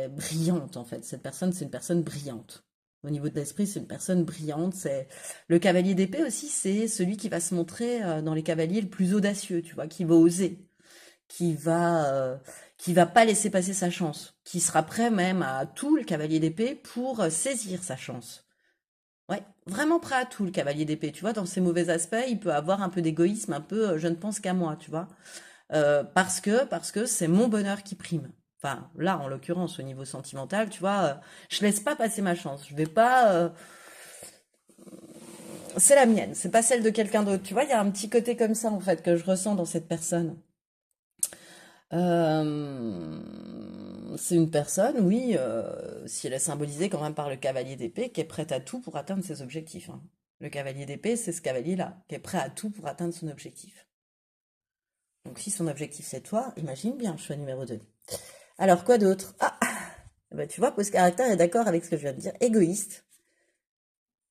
brillante en fait. Cette personne, c'est une personne brillante. Au niveau de l'esprit, c'est une personne brillante. C'est le cavalier d'épée aussi, c'est celui qui va se montrer dans les cavaliers le plus audacieux, tu vois, qui va oser, qui va pas laisser passer sa chance, qui sera prêt même à tout le cavalier d'épée pour saisir sa chance. Ouais, vraiment prêt à tout le cavalier d'épée, tu vois, dans ses mauvais aspects, il peut avoir un peu d'égoïsme, un peu je ne pense qu'à moi, tu vois. Parce que c'est mon bonheur qui prime. Enfin, là, en l'occurrence, au niveau sentimental, tu vois, je laisse pas passer ma chance. Je vais pas. C'est la mienne, c'est pas celle de quelqu'un d'autre. Tu vois, il y a un petit côté comme ça, en fait, que je ressens dans cette personne. C'est une personne, oui, si elle est symbolisée quand même par le cavalier d'épée, qui est prête à tout pour atteindre ses objectifs, hein. Le cavalier d'épée, c'est ce cavalier-là, qui est prêt à tout pour atteindre son objectif. Donc si son objectif c'est toi, imagine bien, choix numéro 2. Alors quoi d'autre? Ah, bah, tu vois, Pose Caractère est d'accord avec ce que je viens de dire. Égoïste,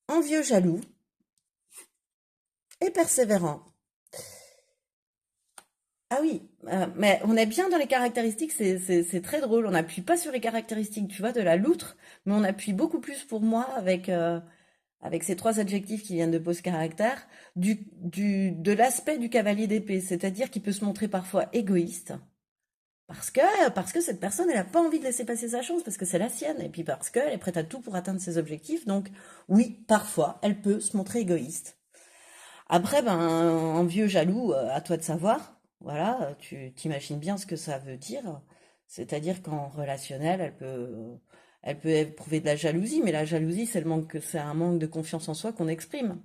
envieux, jaloux et persévérant. Ah oui, mais on est bien dans les caractéristiques, c'est très drôle. On n'appuie pas sur les caractéristiques, tu vois, de la loutre, mais on appuie beaucoup plus pour moi avec ces trois adjectifs qui viennent de Pose Caractère, de l'aspect du cavalier d'épée, c'est-à-dire qu'il peut se montrer parfois égoïste, parce que cette personne, elle n'a pas envie de laisser passer sa chance, parce que c'est la sienne, et puis parce qu'elle est prête à tout pour atteindre ses objectifs. Donc, oui, parfois, elle peut se montrer égoïste. Après, ben, un vieux jaloux, à toi de savoir. Voilà, tu t'imagines bien ce que ça veut dire. C'est-à-dire qu'en relationnel, elle peut éprouver de la jalousie, mais la jalousie, c'est un manque de confiance en soi qu'on exprime.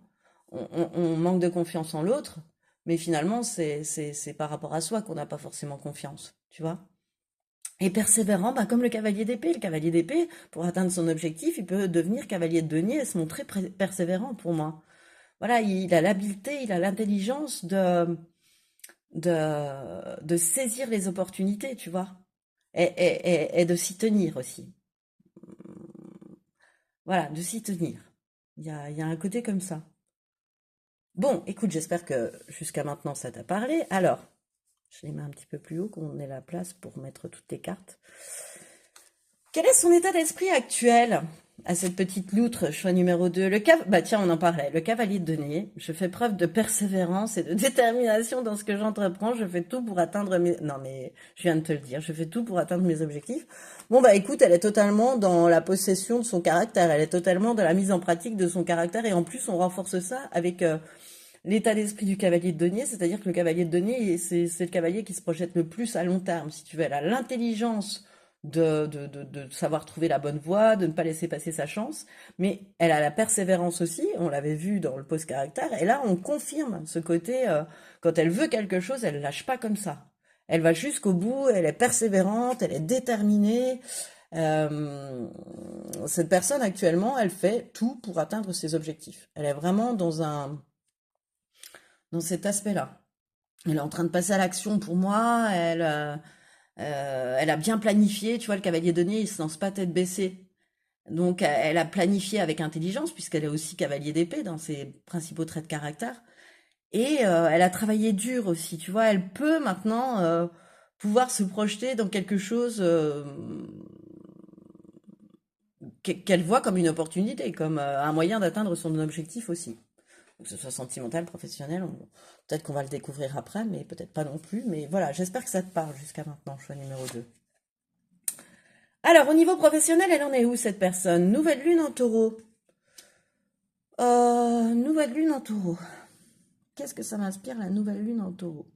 On manque de confiance en l'autre, mais finalement, c'est par rapport à soi qu'on n'a pas forcément confiance, tu vois. Et persévérant, bah, comme le cavalier d'épée. Le cavalier d'épée, pour atteindre son objectif, il peut devenir cavalier de denier et se montrer persévérant pour moi. Voilà, il a l'habileté, il a l'intelligence de saisir les opportunités, tu vois, et de s'y tenir aussi. Voilà, de s'y tenir. Il y a un côté comme ça. Bon, écoute, j'espère que jusqu'à maintenant ça t'a parlé. Alors, je les mets un petit peu plus haut, qu'on ait la place pour mettre toutes les cartes. Quel est son état d'esprit actuel à cette petite loutre, choix numéro 2? Bah tiens, on en parlait. Le cavalier de denier. Je fais preuve de persévérance et de détermination dans ce que j'entreprends. Je fais tout pour atteindre mes... Non mais, je viens de te le dire. Je fais tout pour atteindre mes objectifs. Bon bah écoute, elle est totalement dans la possession de son caractère. Elle est totalement dans la mise en pratique de son caractère. Et en plus, on renforce ça avec l'état d'esprit du cavalier de denier. C'est-à-dire que le cavalier de denier, c'est le cavalier qui se projette le plus à long terme. Si tu veux, elle a l'intelligence de savoir trouver la bonne voie, de ne pas laisser passer sa chance, mais elle a la persévérance aussi, on l'avait vu dans le pose caractère, et là on confirme ce côté, quand elle veut quelque chose, elle lâche pas comme ça. Elle va jusqu'au bout, elle est persévérante, elle est déterminée. Euh, cette personne actuellement, elle fait tout pour atteindre ses objectifs. Elle est vraiment dans cet aspect-là. Elle est en train de passer à l'action pour moi, elle a bien planifié, tu vois, le cavalier denier, il se lance pas tête baissée. Donc, elle a planifié avec intelligence, puisqu'elle est aussi cavalier d'épée dans ses principaux traits de caractère. Et elle a travaillé dur aussi, tu vois. Elle peut maintenant pouvoir se projeter dans quelque chose qu'elle voit comme une opportunité, comme un moyen d'atteindre son objectif aussi. Que ce soit sentimental, professionnel, peut-être qu'on va le découvrir après, mais peut-être pas non plus. Mais voilà, j'espère que ça te parle jusqu'à maintenant, choix numéro 2. Alors, au niveau professionnel, elle en est où cette personne? Nouvelle lune en taureau. Nouvelle lune en taureau. Qu'est-ce que ça m'inspire, la nouvelle lune en taureau?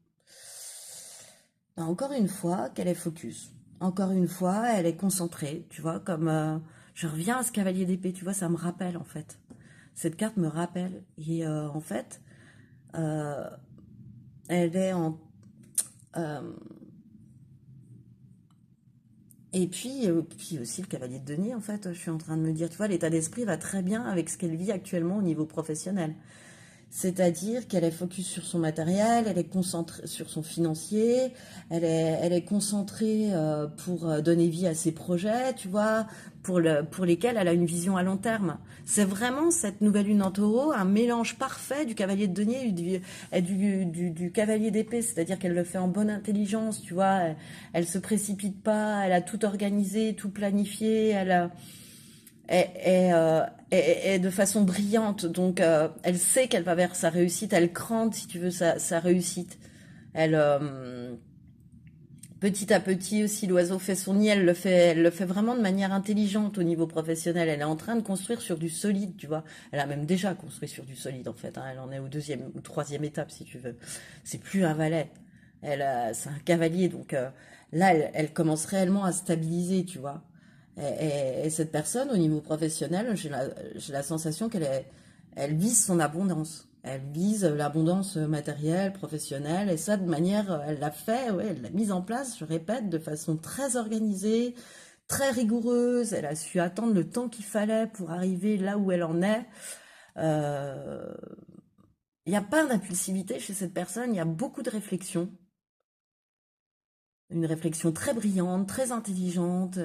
Ben, encore une fois, qu'elle est focus. Encore une fois, elle est concentrée, tu vois, comme je reviens à ce cavalier d'épée, tu vois, ça me rappelle en fait. Cette carte me rappelle. Et en fait, euh, elle est en... euh, et puis aussi le cavalier de denier, en fait, je suis en train de me dire, tu vois, l'état d'esprit va très bien avec ce qu'elle vit actuellement au niveau professionnel. C'est-à-dire qu'elle est focus sur son matériel, elle est concentrée sur son financier, elle est concentrée pour donner vie à ses projets, tu vois, pour lesquels elle a une vision à long terme. C'est vraiment cette nouvelle lune en taureau, un mélange parfait du cavalier de denier et du cavalier d'épée, c'est-à-dire qu'elle le fait en bonne intelligence, tu vois, elle se précipite pas, elle a tout organisé, tout planifié, elle a est de façon brillante. Donc, elle sait qu'elle va vers sa réussite. Elle crante, si tu veux, sa réussite. Elle, petit à petit aussi, l'oiseau fait son nid. Elle le fait vraiment de manière intelligente au niveau professionnel. Elle est en train de construire sur du solide, tu vois. Elle a même déjà construit sur du solide, en fait. Hein. Elle en est au deuxième ou troisième étape, si tu veux. C'est plus un valet. C'est un cavalier. Donc, là, elle commence réellement à stabiliser, tu vois. Et cette personne, au niveau professionnel, j'ai la sensation elle vise son abondance. Elle vise l'abondance matérielle, professionnelle, et ça de manière, elle l'a fait, ouais, elle l'a mise en place, je répète, de façon très organisée, très rigoureuse. Elle a su attendre le temps qu'il fallait pour arriver là où elle en est. Euh, Il n'y a pas d'impulsivité chez cette personne, il y a beaucoup de réflexion. Une réflexion très brillante, très intelligente.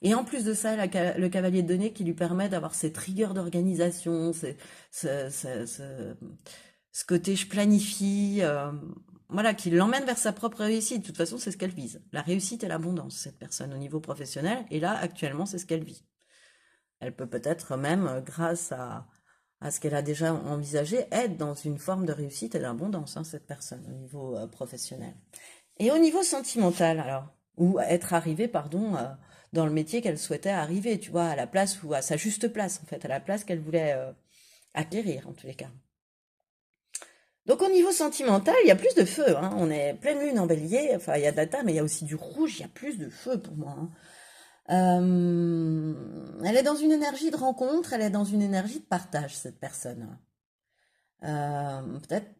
Et en plus de ça, elle a le cavalier de denier qui lui permet d'avoir cette rigueur d'organisation, ce, ce- ce- ce côté je planifie, voilà, qui l'emmène vers sa propre réussite. De toute façon, c'est ce qu'elle vise. La réussite et l'abondance, cette personne au niveau professionnel. Et là, actuellement, c'est ce qu'elle vit. Elle peut peut-être même, grâce à ce qu'elle a déjà envisagé, être dans une forme de réussite et d'abondance, hein, cette personne au niveau professionnel. Et au niveau sentimental, alors, ou être arrivée, pardon, dans le métier qu'elle souhaitait arriver, tu vois, à la place ou à sa juste place, en fait, à la place qu'elle voulait acquérir, en tous les cas. Donc au niveau sentimental, il y a plus de feu, hein. On est pleine lune en bélier, enfin il y a data, mais il y a aussi du rouge, il y a plus de feu pour moi, hein. Elle est dans une énergie de rencontre, elle est dans une énergie de partage, cette personne. Peut-être,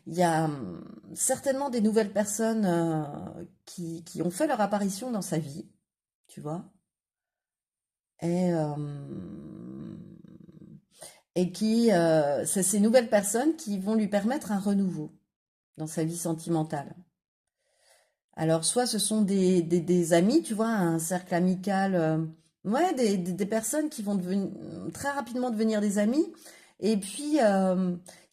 il y a certainement des nouvelles personnes qui ont fait leur apparition dans sa vie, tu vois, et, euh, et qui, c'est ces nouvelles personnes qui vont lui permettre un renouveau dans sa vie sentimentale. Alors, soit ce sont des amis, tu vois, un cercle amical, ouais, des personnes qui vont très rapidement devenir des amis, et puis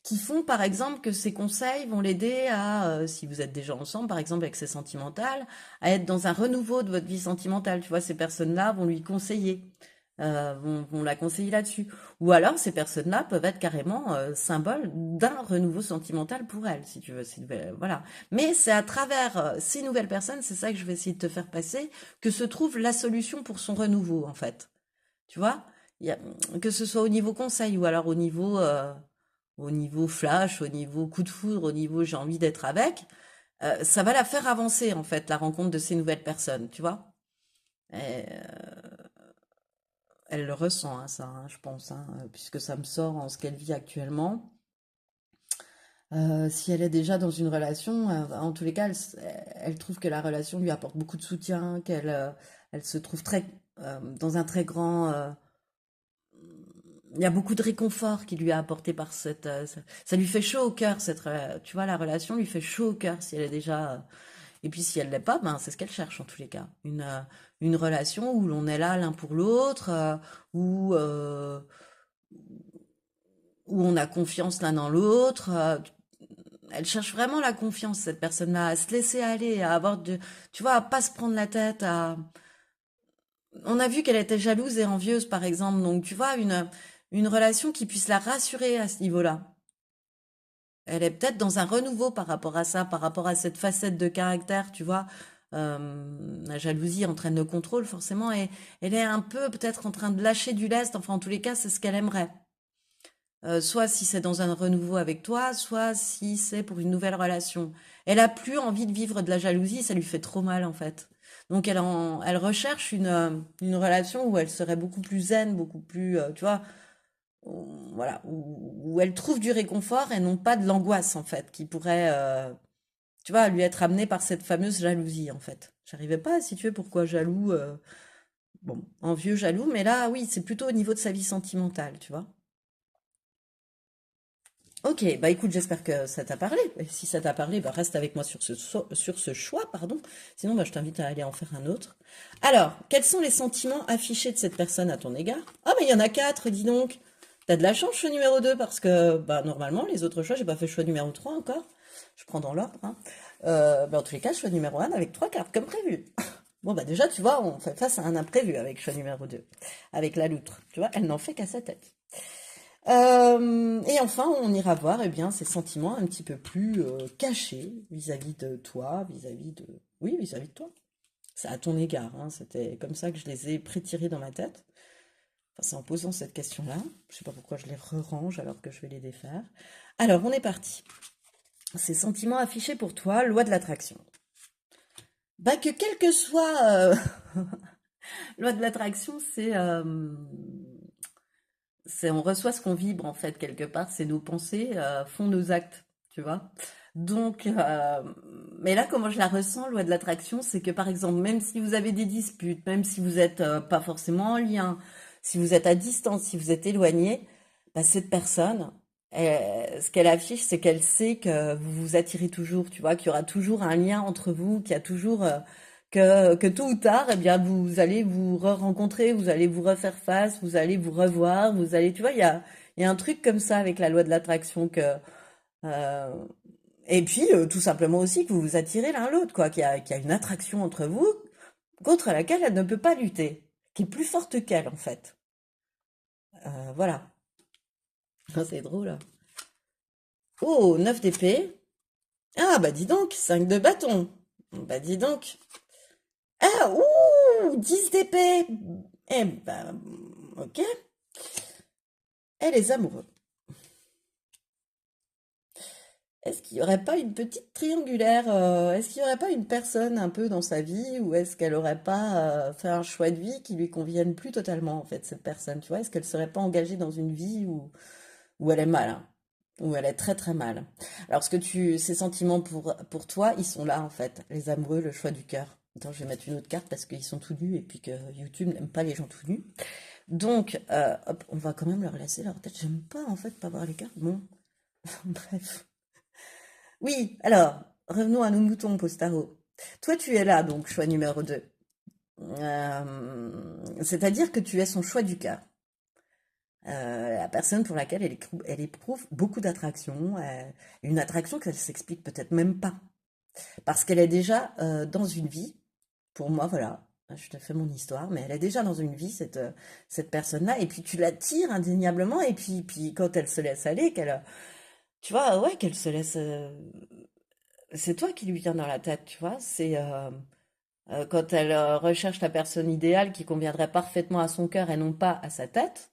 qui font, par exemple, que ces conseils vont l'aider à, si vous êtes déjà ensemble, par exemple, avec ses sentimentales, à être dans un renouveau de votre vie sentimentale. Tu vois, ces personnes-là vont lui conseiller, vont la conseiller là-dessus. Ou alors, ces personnes-là peuvent être carrément symboles d'un renouveau sentimental pour elle, si tu veux. Voilà. Mais c'est à travers ces nouvelles personnes, c'est ça que je vais essayer de te faire passer, que se trouve la solution pour son renouveau, en fait. Tu vois? Il y a, que ce soit au niveau conseil ou alors au niveau flash, au niveau coup de foudre, au niveau j'ai envie d'être avec, ça va la faire avancer, en fait, la rencontre de ces nouvelles personnes, tu vois? Et, elle le ressent, hein, ça, hein, je pense, hein, puisque ça me sort en ce qu'elle vit actuellement. Si elle est déjà dans une relation, en tous les cas, elle trouve que la relation lui apporte beaucoup de soutien, elle se trouve dans un très grand. Il y a beaucoup de réconfort qui lui a apporté par ça lui fait chaud au cœur, tu vois, la relation lui fait chaud au cœur si elle est déjà. Et puis si elle l'est pas, ben c'est ce qu'elle cherche en tous les cas. Une relation où l'on est là l'un pour l'autre, où, euh, où on a confiance l'un dans l'autre. Elle cherche vraiment la confiance, cette personne-là, à se laisser aller, à avoir tu vois, à pas se prendre la tête, on a vu qu'elle était jalouse et envieuse, par exemple, donc tu vois, une relation qui puisse la rassurer à ce niveau-là. Elle est peut-être dans un renouveau par rapport à ça, par rapport à cette facette de caractère, tu vois. La jalousie entraîne le contrôle, forcément, et elle est un peu peut-être en train de lâcher du lest, enfin, en tous les cas, c'est ce qu'elle aimerait. Soit si c'est dans un renouveau avec toi, soit si c'est pour une nouvelle relation. Elle a plus envie de vivre de la jalousie, ça lui fait trop mal en fait. Donc elle recherche une relation où elle serait beaucoup plus zen, beaucoup plus, tu vois, voilà, où elle trouve du réconfort et non pas de l'angoisse en fait, qui pourrait, tu vois, lui être amenée par cette fameuse jalousie en fait. J'arrivais pas à situer pourquoi jaloux, bon, envieux jaloux, mais là oui, c'est plutôt au niveau de sa vie sentimentale, tu vois. Ok, bah écoute, j'espère que ça t'a parlé. Et si ça t'a parlé, bah reste avec moi sur ce choix, pardon. Sinon, bah, je t'invite à aller en faire un autre. Alors, quels sont les sentiments affichés de cette personne à ton égard? Ah, mais il y en a quatre, dis donc. T'as de la chance, choix numéro 2, parce que bah, normalement, les autres choix, j'ai pas fait choix numéro 3 encore. Je prends dans l'ordre, hein. Bah, en tous les cas, choix numéro 1 avec trois cartes, comme prévu. Bon, bah déjà, tu vois, on fait face à un imprévu avec choix numéro 2, avec la loutre. Tu vois, elle n'en fait qu'à sa tête. Et enfin, on ira voir eh bien, ces sentiments un petit peu plus cachés vis-à-vis de toi, vis-à-vis de... Oui, vis-à-vis de toi. C'est à ton égard, hein. C'était comme ça que je les ai prétirés dans ma tête. Enfin, c'est en posant cette question-là. Je sais pas pourquoi je les re-range alors que je vais les défaire. Alors, on est parti. Ces sentiments affichés pour toi, loi de l'attraction. Bah que quel que soit... loi de l'attraction, c'est on reçoit ce qu'on vibre en fait quelque part, c'est nos pensées font nos actes, tu vois. Donc, mais là comment je la ressens, loi de l'attraction, c'est que par exemple, même si vous avez des disputes, même si vous êtes pas forcément en lien, si vous êtes à distance, si vous êtes éloigné, bah, cette personne, ce qu'elle affiche, c'est qu'elle sait que vous vous attirez toujours, tu vois, qu'il y aura toujours un lien entre vous, qu'il y a toujours que tôt ou tard, eh bien, vous allez vous re-rencontrer, vous allez vous refaire face, vous allez vous revoir, vous allez, tu vois, il y a un truc comme ça avec la loi de l'attraction euh, et puis, tout simplement aussi que vous vous attirez l'un l'autre, quoi, qu'il y a une attraction entre vous contre laquelle elle ne peut pas lutter, qui est plus forte qu'elle, en fait. Voilà. C'est drôle, hein. Oh, 9 d'épée. Ah, bah dis donc, 5 de bâton. Bah dis donc. Ah, ouh, 10 d'épée. Eh ben, ok. Et les amoureux. est-ce qu'il y aurait pas une petite triangulaire, est-ce qu'il y aurait pas une personne un peu dans sa vie, ou est-ce qu'elle aurait pas fait un choix de vie qui lui convienne plus totalement, en fait, cette personne, tu vois? Est-ce qu'elle serait pas engagée dans une vie où elle est mal, hein, où elle est très très mal. Alors, ces sentiments pour toi, ils sont là, en fait, les amoureux, le choix du cœur. Attends, je vais mettre une autre carte parce qu'ils sont tout nus et puis que YouTube n'aime pas les gens tout nus. Donc, hop, on va quand même leur laisser leur tête. J'aime pas, en fait, pas voir les cartes. Bon, bref. Oui, alors, revenons à nos moutons, Postaro. Toi, tu es là, donc, choix numéro 2. C'est-à-dire que tu es son choix du cœur. La personne pour laquelle elle éprouve beaucoup d'attraction, une attraction qu'elle s'explique peut-être même pas. Parce qu'elle est déjà dans une vie, pour moi, voilà, je te fais mon histoire, mais elle est déjà dans une vie, cette personne-là, et puis tu l'attires indéniablement, et puis quand elle se laisse aller, tu vois, ouais, qu'elle se laisse, c'est toi qui lui viens dans la tête, tu vois, quand elle recherche la personne idéale qui conviendrait parfaitement à son cœur et non pas à sa tête,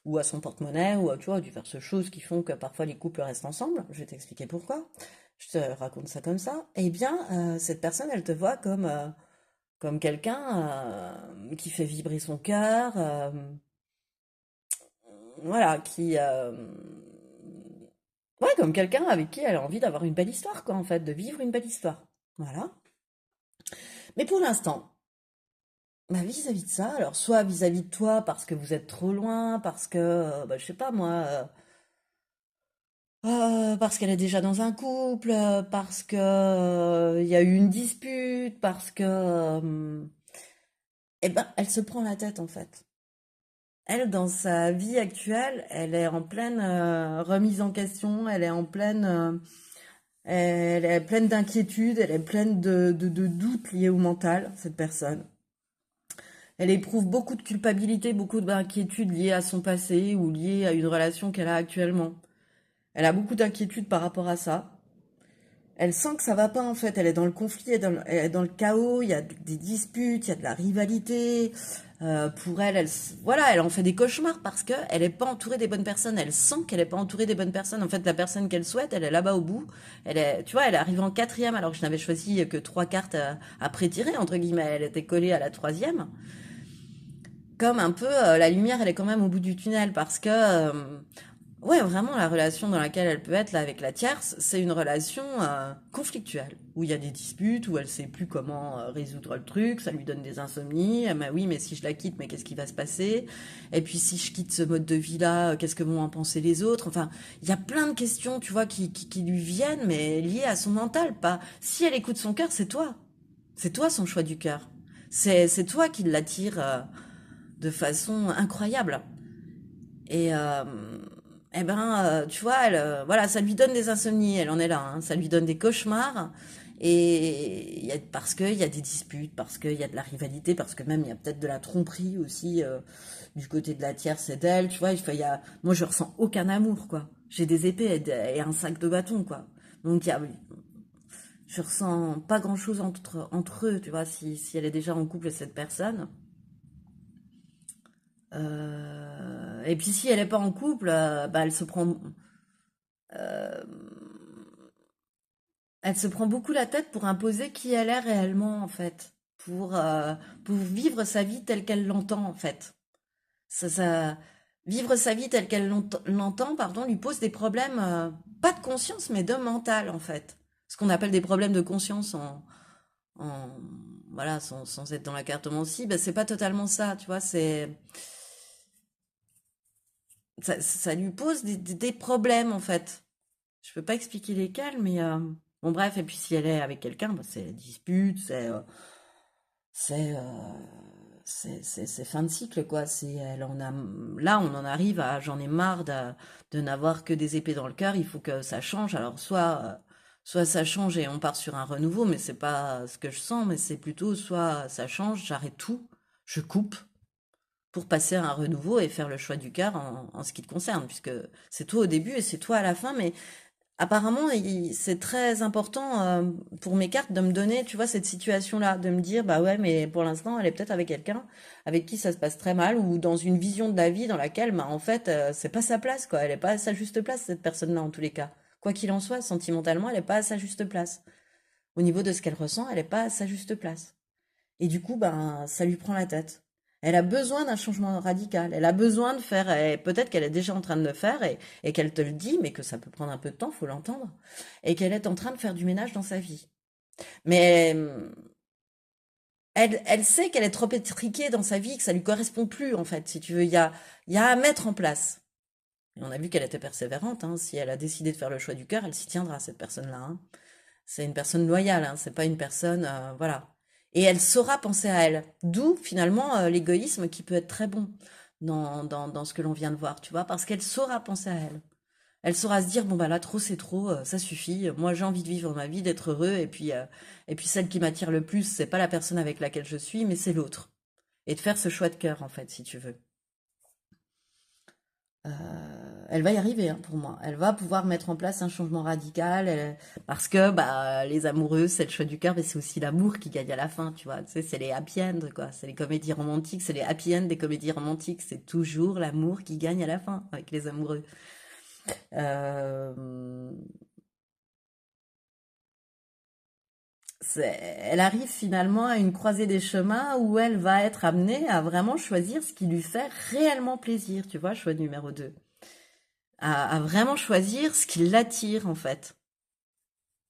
ou à son porte-monnaie, ou à, tu vois, diverses choses qui font que parfois les couples restent ensemble. Je vais t'expliquer pourquoi. Je te raconte ça comme ça. Eh bien, cette personne, elle te voit comme quelqu'un qui fait vibrer son cœur, voilà, ouais, comme quelqu'un avec qui elle a envie d'avoir une belle histoire, quoi, en fait, de vivre une belle histoire. Voilà. Mais pour l'instant, bah, vis-à-vis de ça, alors soit vis-à-vis de toi parce que vous êtes trop loin, parce que, bah, je sais pas moi, parce qu'elle est déjà dans un couple, parce que il y a eu une dispute, parce que, eh ben, elle se prend la tête en fait. Elle, dans sa vie actuelle, elle est en pleine remise en question, elle est pleine d'inquiétudes, elle est pleine de doutes liés au mental, cette personne. Elle éprouve beaucoup de culpabilité, beaucoup d'inquiétudes liées à son passé ou liées à une relation qu'elle a actuellement. Elle a beaucoup d'inquiétudes par rapport à ça. Elle sent que ça va pas en fait, elle est dans le conflit, elle est dans le chaos, il y a des disputes, il y a de la rivalité. Pour elle, voilà, elle en fait des cauchemars parce que elle est pas entourée des bonnes personnes. Elle sent qu'elle est pas entourée des bonnes personnes. En fait, la personne qu'elle souhaite, elle est là-bas au bout. Tu vois, elle est arrivée en quatrième alors que je n'avais choisi que trois cartes à prétirer entre guillemets. Elle était collée à la troisième. Comme un peu la lumière, elle est quand même au bout du tunnel parce que ouais, vraiment, la relation dans laquelle elle peut être là avec la tierce, c'est une relation conflictuelle, où il y a des disputes, où elle sait plus comment résoudre le truc, ça lui donne des insomnies. Ah, bah oui, mais si je la quitte, mais qu'est-ce qui va se passer? Et puis si je quitte ce mode de vie-là, qu'est-ce que vont en penser les autres? Enfin, il y a plein de questions, tu vois, qui lui viennent, mais liées à son mental, pas. Si elle écoute son cœur, c'est toi. C'est toi son choix du cœur. C'est toi qui l'attire de façon incroyable. Et eh ben, tu vois, voilà, ça lui donne des insomnies, elle en est là, hein, ça lui donne des cauchemars. Et parce qu'il y a des disputes, parce qu'il y a de la rivalité, parce que même il y a peut-être de la tromperie aussi du côté de la tierce et d'elle, tu vois. Moi, je ressens aucun amour, quoi. J'ai des épées et un sac de bâton, quoi. Donc, je ressens pas grand-chose entre eux, tu vois, si elle est déjà en couple, cette personne. Et puis si elle est pas en couple, bah euh, elle se prend beaucoup la tête pour imposer qui elle est réellement en fait, pour vivre sa vie telle qu'elle l'entend en fait. Ça, vivre sa vie telle qu'elle l'entend, pardon, lui pose des problèmes, pas de conscience mais de mental en fait. Ce qu'on appelle des problèmes de conscience en voilà, sans être dans la cartomancie, bah, c'est pas totalement ça, tu vois, ça lui pose des problèmes en fait. Je peux pas expliquer lesquels, mais bon bref. Et puis si elle est avec quelqu'un, bah, c'est dispute, c'est c'est fin de cycle quoi. C'est elle en a là on en arrive à j'en ai marre de n'avoir que des épées dans le cœur. Il faut que ça change. Alors soit ça change et on part sur un renouveau, mais c'est pas ce que je sens. Mais c'est plutôt soit ça change, j'arrête tout, je coupe pour passer à un renouveau et faire le choix du cœur en ce qui te concerne, puisque c'est toi au début et c'est toi à la fin, mais apparemment, c'est très important pour mes cartes de me donner, tu vois, cette situation-là, de me dire, bah ouais, mais pour l'instant, elle est peut-être avec quelqu'un avec qui ça se passe très mal, ou dans une vision de la vie dans laquelle, bah en fait, c'est pas sa place, quoi. Elle est pas à sa juste place, cette personne-là, en tous les cas. Quoi qu'il en soit, sentimentalement, elle n'est pas à sa juste place. Au niveau de ce qu'elle ressent, elle n'est pas à sa juste place. Et du coup, ben, ça lui prend la tête. Elle a besoin d'un changement radical. Elle a besoin de faire, et peut-être qu'elle est déjà en train de le faire et qu'elle te le dit, mais que ça peut prendre un peu de temps, faut l'entendre, et qu'elle est en train de faire du ménage dans sa vie. Mais elle sait qu'elle est trop étriquée dans sa vie, que ça lui correspond plus, en fait, si tu veux. Il y a à mettre en place. Et on a vu qu'elle était persévérante, hein. Si elle a décidé de faire le choix du cœur, elle s'y tiendra, cette personne-là, hein. C'est une personne loyale, hein. C'est pas une personne, voilà. Et elle saura penser à elle. D'où, finalement, l'égoïsme qui peut être très bon dans ce que l'on vient de voir, tu vois, parce qu'elle saura penser à elle. Elle saura se dire, bon, bah là, trop, c'est trop, ça suffit. Moi, j'ai envie de vivre ma vie, d'être heureux, et puis celle qui m'attire le plus, c'est pas la personne avec laquelle je suis, mais c'est l'autre. Et de faire ce choix de cœur, en fait, si tu veux. Elle va y arriver, hein, pour moi. Elle va pouvoir mettre en place un changement radical, parce que bah les amoureux, c'est le choix du cœur, mais c'est aussi l'amour qui gagne à la fin, tu vois. Tu sais, c'est les happy end, quoi. C'est les comédies romantiques, c'est les happy end des comédies romantiques. C'est toujours l'amour qui gagne à la fin avec les amoureux. Euh, Elle arrive finalement à une croisée des chemins où elle va être amenée à vraiment choisir ce qui lui fait réellement plaisir, tu vois, choix numéro 2. À vraiment choisir ce qui l'attire, en fait.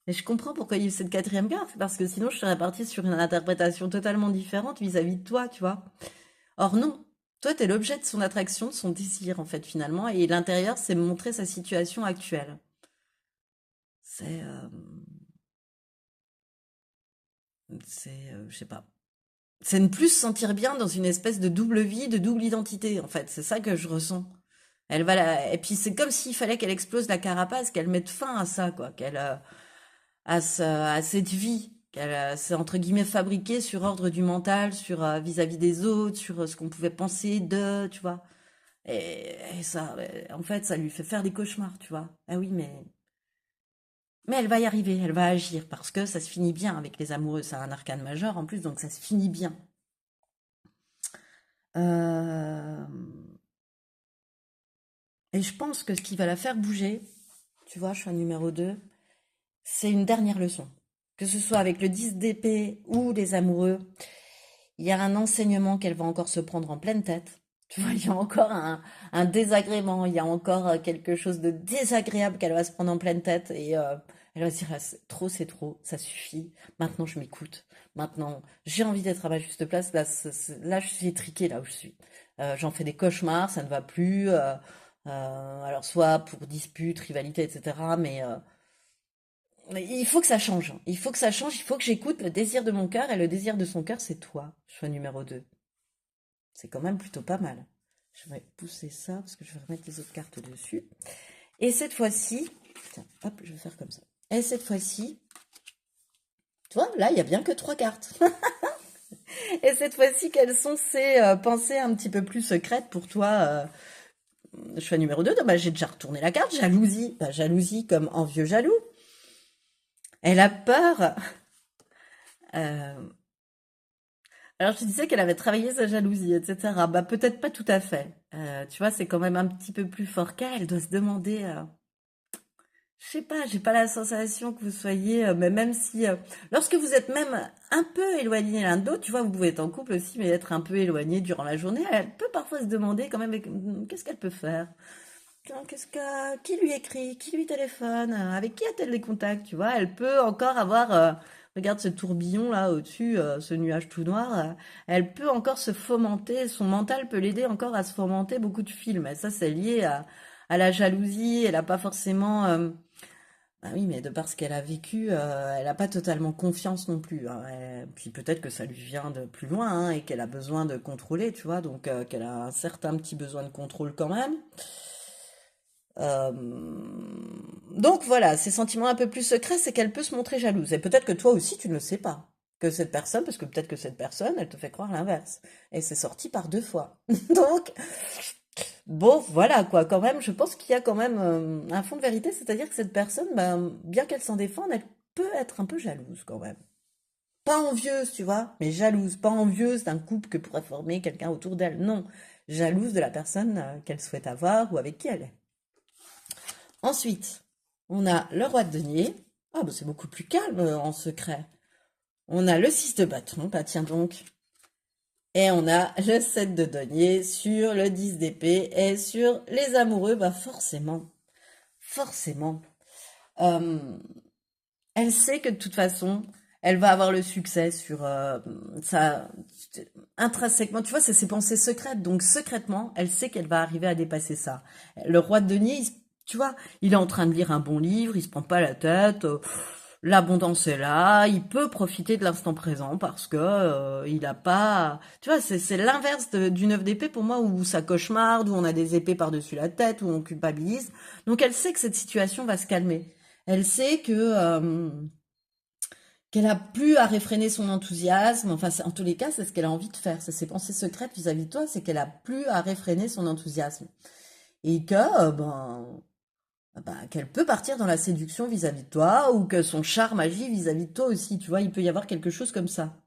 Et je comprends pourquoi il y a eu cette quatrième carte, parce que sinon je serais partie sur une interprétation totalement différente vis-à-vis de toi, tu vois. Or non, toi t'es l'objet de son attraction, de son désir en fait finalement, et l'intérieur c'est montrer sa situation actuelle. C'est, je sais pas. C'est ne plus se sentir bien dans une espèce de double vie, de double identité en fait. C'est ça que je ressens. Et puis c'est comme s'il fallait qu'elle explose la carapace, qu'elle mette fin à ça, quoi, à cette vie qu'elle s'est entre guillemets fabriquée sur ordre du mental, sur vis-à-vis des autres, sur ce qu'on pouvait penser d'eux, tu vois. Et ça, en fait, ça lui fait faire des cauchemars, tu vois. Ah oui, mais elle va y arriver, elle va agir parce que ça se finit bien avec les amoureux. C'est un arcane majeur en plus, donc ça se finit bien. Euh, Et je pense que ce qui va la faire bouger, tu vois, je suis un numéro 2, c'est une dernière leçon. Que ce soit avec le 10 d'épée ou les amoureux, il y a un enseignement qu'elle va encore se prendre en pleine tête. Tu vois, il y a encore un désagrément, il y a encore quelque chose de désagréable qu'elle va se prendre en pleine tête et elle va se dire ah, c'est trop, ça suffit. Maintenant, je m'écoute. Maintenant, j'ai envie d'être à ma juste place. Là, là, je suis étriquée là où je suis. J'en fais des cauchemars, ça ne va plus. Alors, soit pour dispute, rivalité, etc. Mais il faut que ça change. Il faut que ça change. Il faut que j'écoute le désir de mon cœur. Et le désir de son cœur, c'est toi, choix numéro 2. C'est quand même plutôt pas mal. Je vais pousser ça parce que je vais remettre les autres cartes dessus. Et cette fois-ci, tiens, hop, je vais faire comme ça. Et cette fois-ci, tu vois, là, il y a bien que 3 cartes. Et cette fois-ci, quelles sont ces pensées un petit peu plus secrètes pour toi choix numéro 2, bah, j'ai déjà retourné la carte, jalousie. Bah, jalousie comme envieux jaloux. Elle a peur. Euh, Alors, je te disais qu'elle avait travaillé sa jalousie, etc. Bah, peut-être pas tout à fait. Tu vois, c'est quand même un petit peu plus fort qu'elle. Elle doit se demander. Je sais pas, j'ai pas la sensation que vous soyez. Mais même si, lorsque vous êtes même un peu éloignés l'un de l'autre, tu vois, vous pouvez être en couple aussi, mais être un peu éloignés durant la journée. Elle peut parfois se demander quand même, qu'est-ce qu'elle peut faire? Tiens, qui lui écrit, qui lui téléphone, avec qui a-t-elle des contacts, tu vois? Elle peut encore avoir, regarde ce tourbillon là au-dessus, ce nuage tout noir, elle peut encore se fomenter, son mental peut l'aider encore à se fomenter beaucoup de films. Et ça, c'est lié à la jalousie, elle n'a pas forcément, ah oui, mais de par ce qu'elle a vécu, elle n'a pas totalement confiance non plus, hein. Puis peut-être que ça lui vient de plus loin, hein, et qu'elle a besoin de contrôler, tu vois, donc qu'elle a un certain petit besoin de contrôle quand même. Euh, donc voilà, ces sentiments un peu plus secrets, c'est qu'elle peut se montrer jalouse. Et peut-être que toi aussi, tu ne le sais pas. Que cette personne, parce que peut-être que cette personne, elle te fait croire l'inverse. Et c'est sorti par 2 fois. Donc, bon, voilà quoi, quand même, je pense qu'il y a quand même un fond de vérité, c'est-à-dire que cette personne, ben, bien qu'elle s'en défende, elle peut être un peu jalouse quand même. Pas envieuse, tu vois, mais jalouse. Pas envieuse d'un couple que pourrait former quelqu'un autour d'elle. Non, jalouse de la personne qu'elle souhaite avoir ou avec qui elle est. Ensuite, On a le roi de denier. Ah, bah c'est beaucoup plus calme en secret. On a le 6 de bâton, bah tiens donc. Et on a le 7 de denier sur le 10 d'épée et sur les amoureux, bah forcément, forcément. Euh, Elle sait que de toute façon, elle va avoir le succès sur ça intrinsèquement. Tu vois, c'est ses pensées secrètes. Donc secrètement, elle sait qu'elle va arriver à dépasser ça. Le roi de denier, tu vois, il est en train de lire un bon livre, il se prend pas la tête. L'abondance est là, il peut profiter de l'instant présent parce que il a pas. Tu vois, c'est l'inverse du 9 d'épée pour moi où ça cauchemarde, où on a des épées par-dessus la tête, où on culpabilise. Donc elle sait que cette situation va se calmer. Elle sait que qu'elle a plus à réfréner son enthousiasme. Enfin, en tous les cas, c'est ce qu'elle a envie de faire. C'est ses pensées secrètes vis-à-vis de toi, c'est qu'elle a plus à réfréner son enthousiasme et que qu'elle peut partir dans la séduction vis-à-vis de toi ou que son charme agit vis-à-vis de toi aussi. Tu vois, il peut y avoir quelque chose comme ça.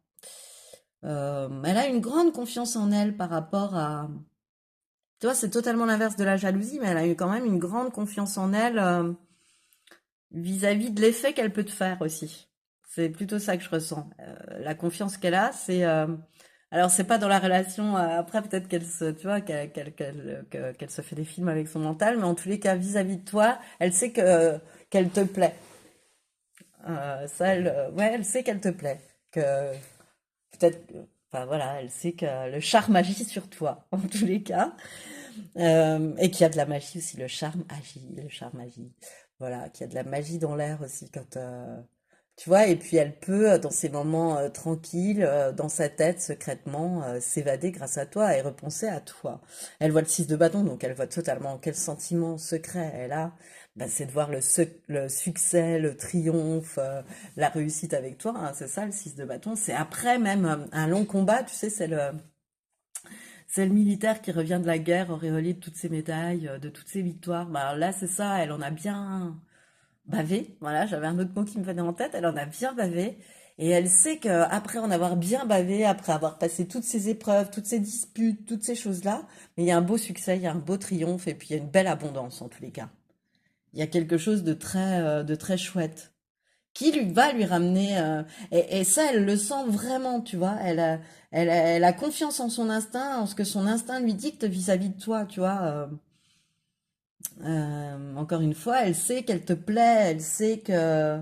Elle a une grande confiance en elle par rapport à. Tu vois, c'est totalement l'inverse de la jalousie, mais elle a eu quand même une grande confiance en elle vis-à-vis de l'effet qu'elle peut te faire aussi. C'est plutôt ça que je ressens. La confiance qu'elle a, c'est alors c'est pas dans la relation. Après peut-être qu'elle se, tu vois, qu'elle se fait des films avec son mental, mais en tous les cas vis-à-vis de toi, elle sait que qu'elle te plaît. Ça, ouais, elle sait qu'elle te plaît. Que peut-être, enfin voilà, elle sait que le charme agit sur toi en tous les cas. Et qu'il y a de la magie aussi, le charme agit, le charme agit. Voilà, qu'il y a de la magie dans l'air aussi quand tu vois, et puis elle peut, dans ces moments tranquilles, dans sa tête, secrètement, s'évader grâce à toi et repenser à toi. Elle voit le 6 de bâton, donc elle voit totalement quel sentiment secret elle a. Bah, c'est de voir le succès, le triomphe, la réussite avec toi, hein, c'est ça le 6 de bâton. C'est après même un long combat, tu sais, c'est le militaire qui revient de la guerre auréolé de toutes ses médailles, de toutes ses victoires. Bah, là, c'est ça, elle en a bien bavé. Voilà, j'avais un autre mot qui me venait en tête. Elle en a bien bavé. Et elle sait qu'après en avoir bien bavé, après avoir passé toutes ces épreuves, toutes ces disputes, toutes ces choses-là, mais il y a un beau succès, il y a un beau triomphe et puis il y a une belle abondance en tous les cas. Il y a quelque chose de très chouette qui lui va lui ramener et ça elle le sent vraiment, tu vois, elle a confiance en son instinct, en ce que son instinct lui dicte vis-à-vis de toi, tu vois. Encore une fois, elle sait qu'elle te plaît, elle sait que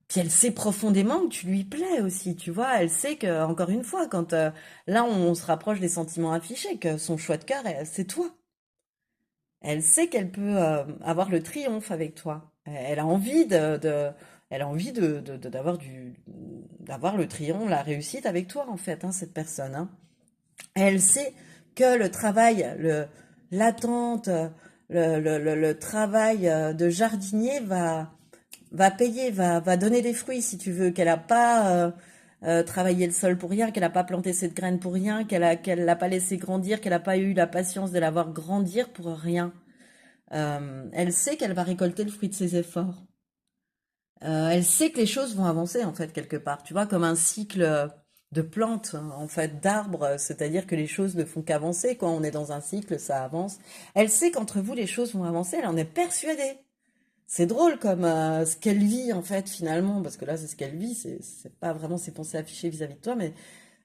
puis elle sait profondément que tu lui plais aussi, tu vois, elle sait que encore une fois quand là on se rapproche des sentiments affichés, que son choix de cœur c'est toi. Elle sait qu'elle peut avoir le triomphe avec toi. Elle a envie elle a envie d'avoir le triomphe, la réussite avec toi en fait, hein, cette personne. Hein. Elle sait que le travail, l'attente, le travail de jardinier va payer, va donner des fruits si tu veux, qu'elle n'a pas travaillé le sol pour rien, qu'elle n'a pas planté cette graine pour rien, qu'elle l'a pas laissé grandir, qu'elle n'a pas eu la patience de la voir grandir pour rien. Elle sait qu'elle va récolter le fruit de ses efforts. Elle sait que les choses vont avancer en fait quelque part, tu vois, comme un cycle de plantes, hein, en fait, d'arbres, c'est-à-dire que les choses ne font qu'avancer. Quand on est dans un cycle, ça avance. Elle sait qu'entre vous, les choses vont avancer, elle en est persuadée. C'est drôle comme ce qu'elle vit en fait finalement, parce que là c'est ce qu'elle vit, c'est pas vraiment ses pensées affichées vis-à-vis de toi, mais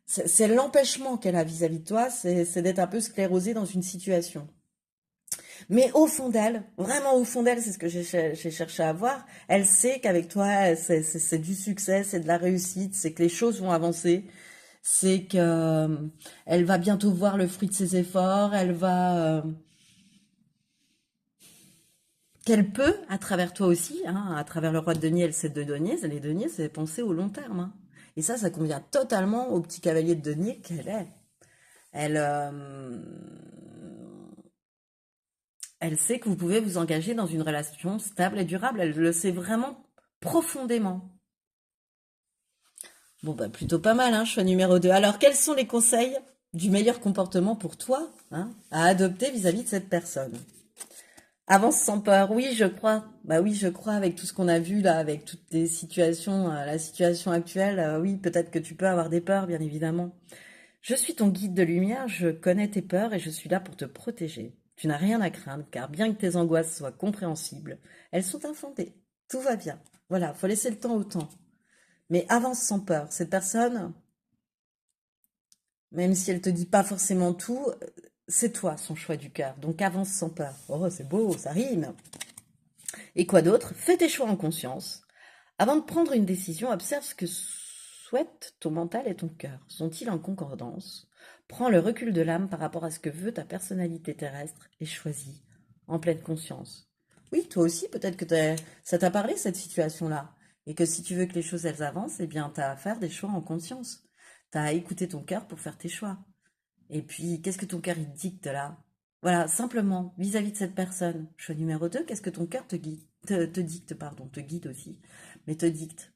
c'est l'empêchement qu'elle a vis-à-vis de toi, c'est d'être un peu sclérosée dans une situation. Mais au fond d'elle, vraiment au fond d'elle, c'est ce que j'ai cherché à voir. Elle sait qu'avec toi, c'est du succès, c'est de la réussite, c'est que les choses vont avancer, c'est que elle va bientôt voir le fruit de ses efforts, elle va qu'elle peut, à travers toi aussi, hein, à travers le roi de denier et le 7 de denier, les deniers, c'est penser au long terme. Hein. Et ça convient totalement au petit cavalier de denier qu'elle est. Elle, elle sait que vous pouvez vous engager dans une relation stable et durable. Elle le sait vraiment profondément. Bon, bah, plutôt pas mal, hein, choix numéro 2. Alors, quels sont les conseils du meilleur comportement pour toi, hein, à adopter vis-à-vis de cette personne? Avance sans peur. Oui, je crois. Bah oui, je crois avec tout ce qu'on a vu là, avec toutes les situations, la situation actuelle. Oui, peut-être que tu peux avoir des peurs, bien évidemment. Je suis ton guide de lumière, je connais tes peurs et je suis là pour te protéger. Tu n'as rien à craindre, car bien que tes angoisses soient compréhensibles, elles sont infondées. Tout va bien. Voilà, faut laisser le temps au temps. Mais avance sans peur. Cette personne, même si elle te dit pas forcément tout, c'est toi son choix du cœur. Donc avance sans peur. Oh, c'est beau, ça rime. Et quoi d'autre? Fais tes choix en conscience. Avant de prendre une décision, observe ce que souhaitent ton mental et ton cœur. Sont-ils en concordance? Prends le recul de l'âme par rapport à ce que veut ta personnalité terrestre et choisis en pleine conscience. Oui, toi aussi, peut-être que ça t'a parlé cette situation-là. Et que si tu veux que les choses elles avancent, eh bien, t'as à faire des choix en conscience. T'as à écouter ton cœur pour faire tes choix. Et puis, qu'est-ce que ton cœur il te dicte là? Voilà, simplement, vis-à-vis de cette personne. Choix numéro 2, qu'est-ce que ton cœur te guide, te dicte, pardon, te guide aussi, mais te dicte.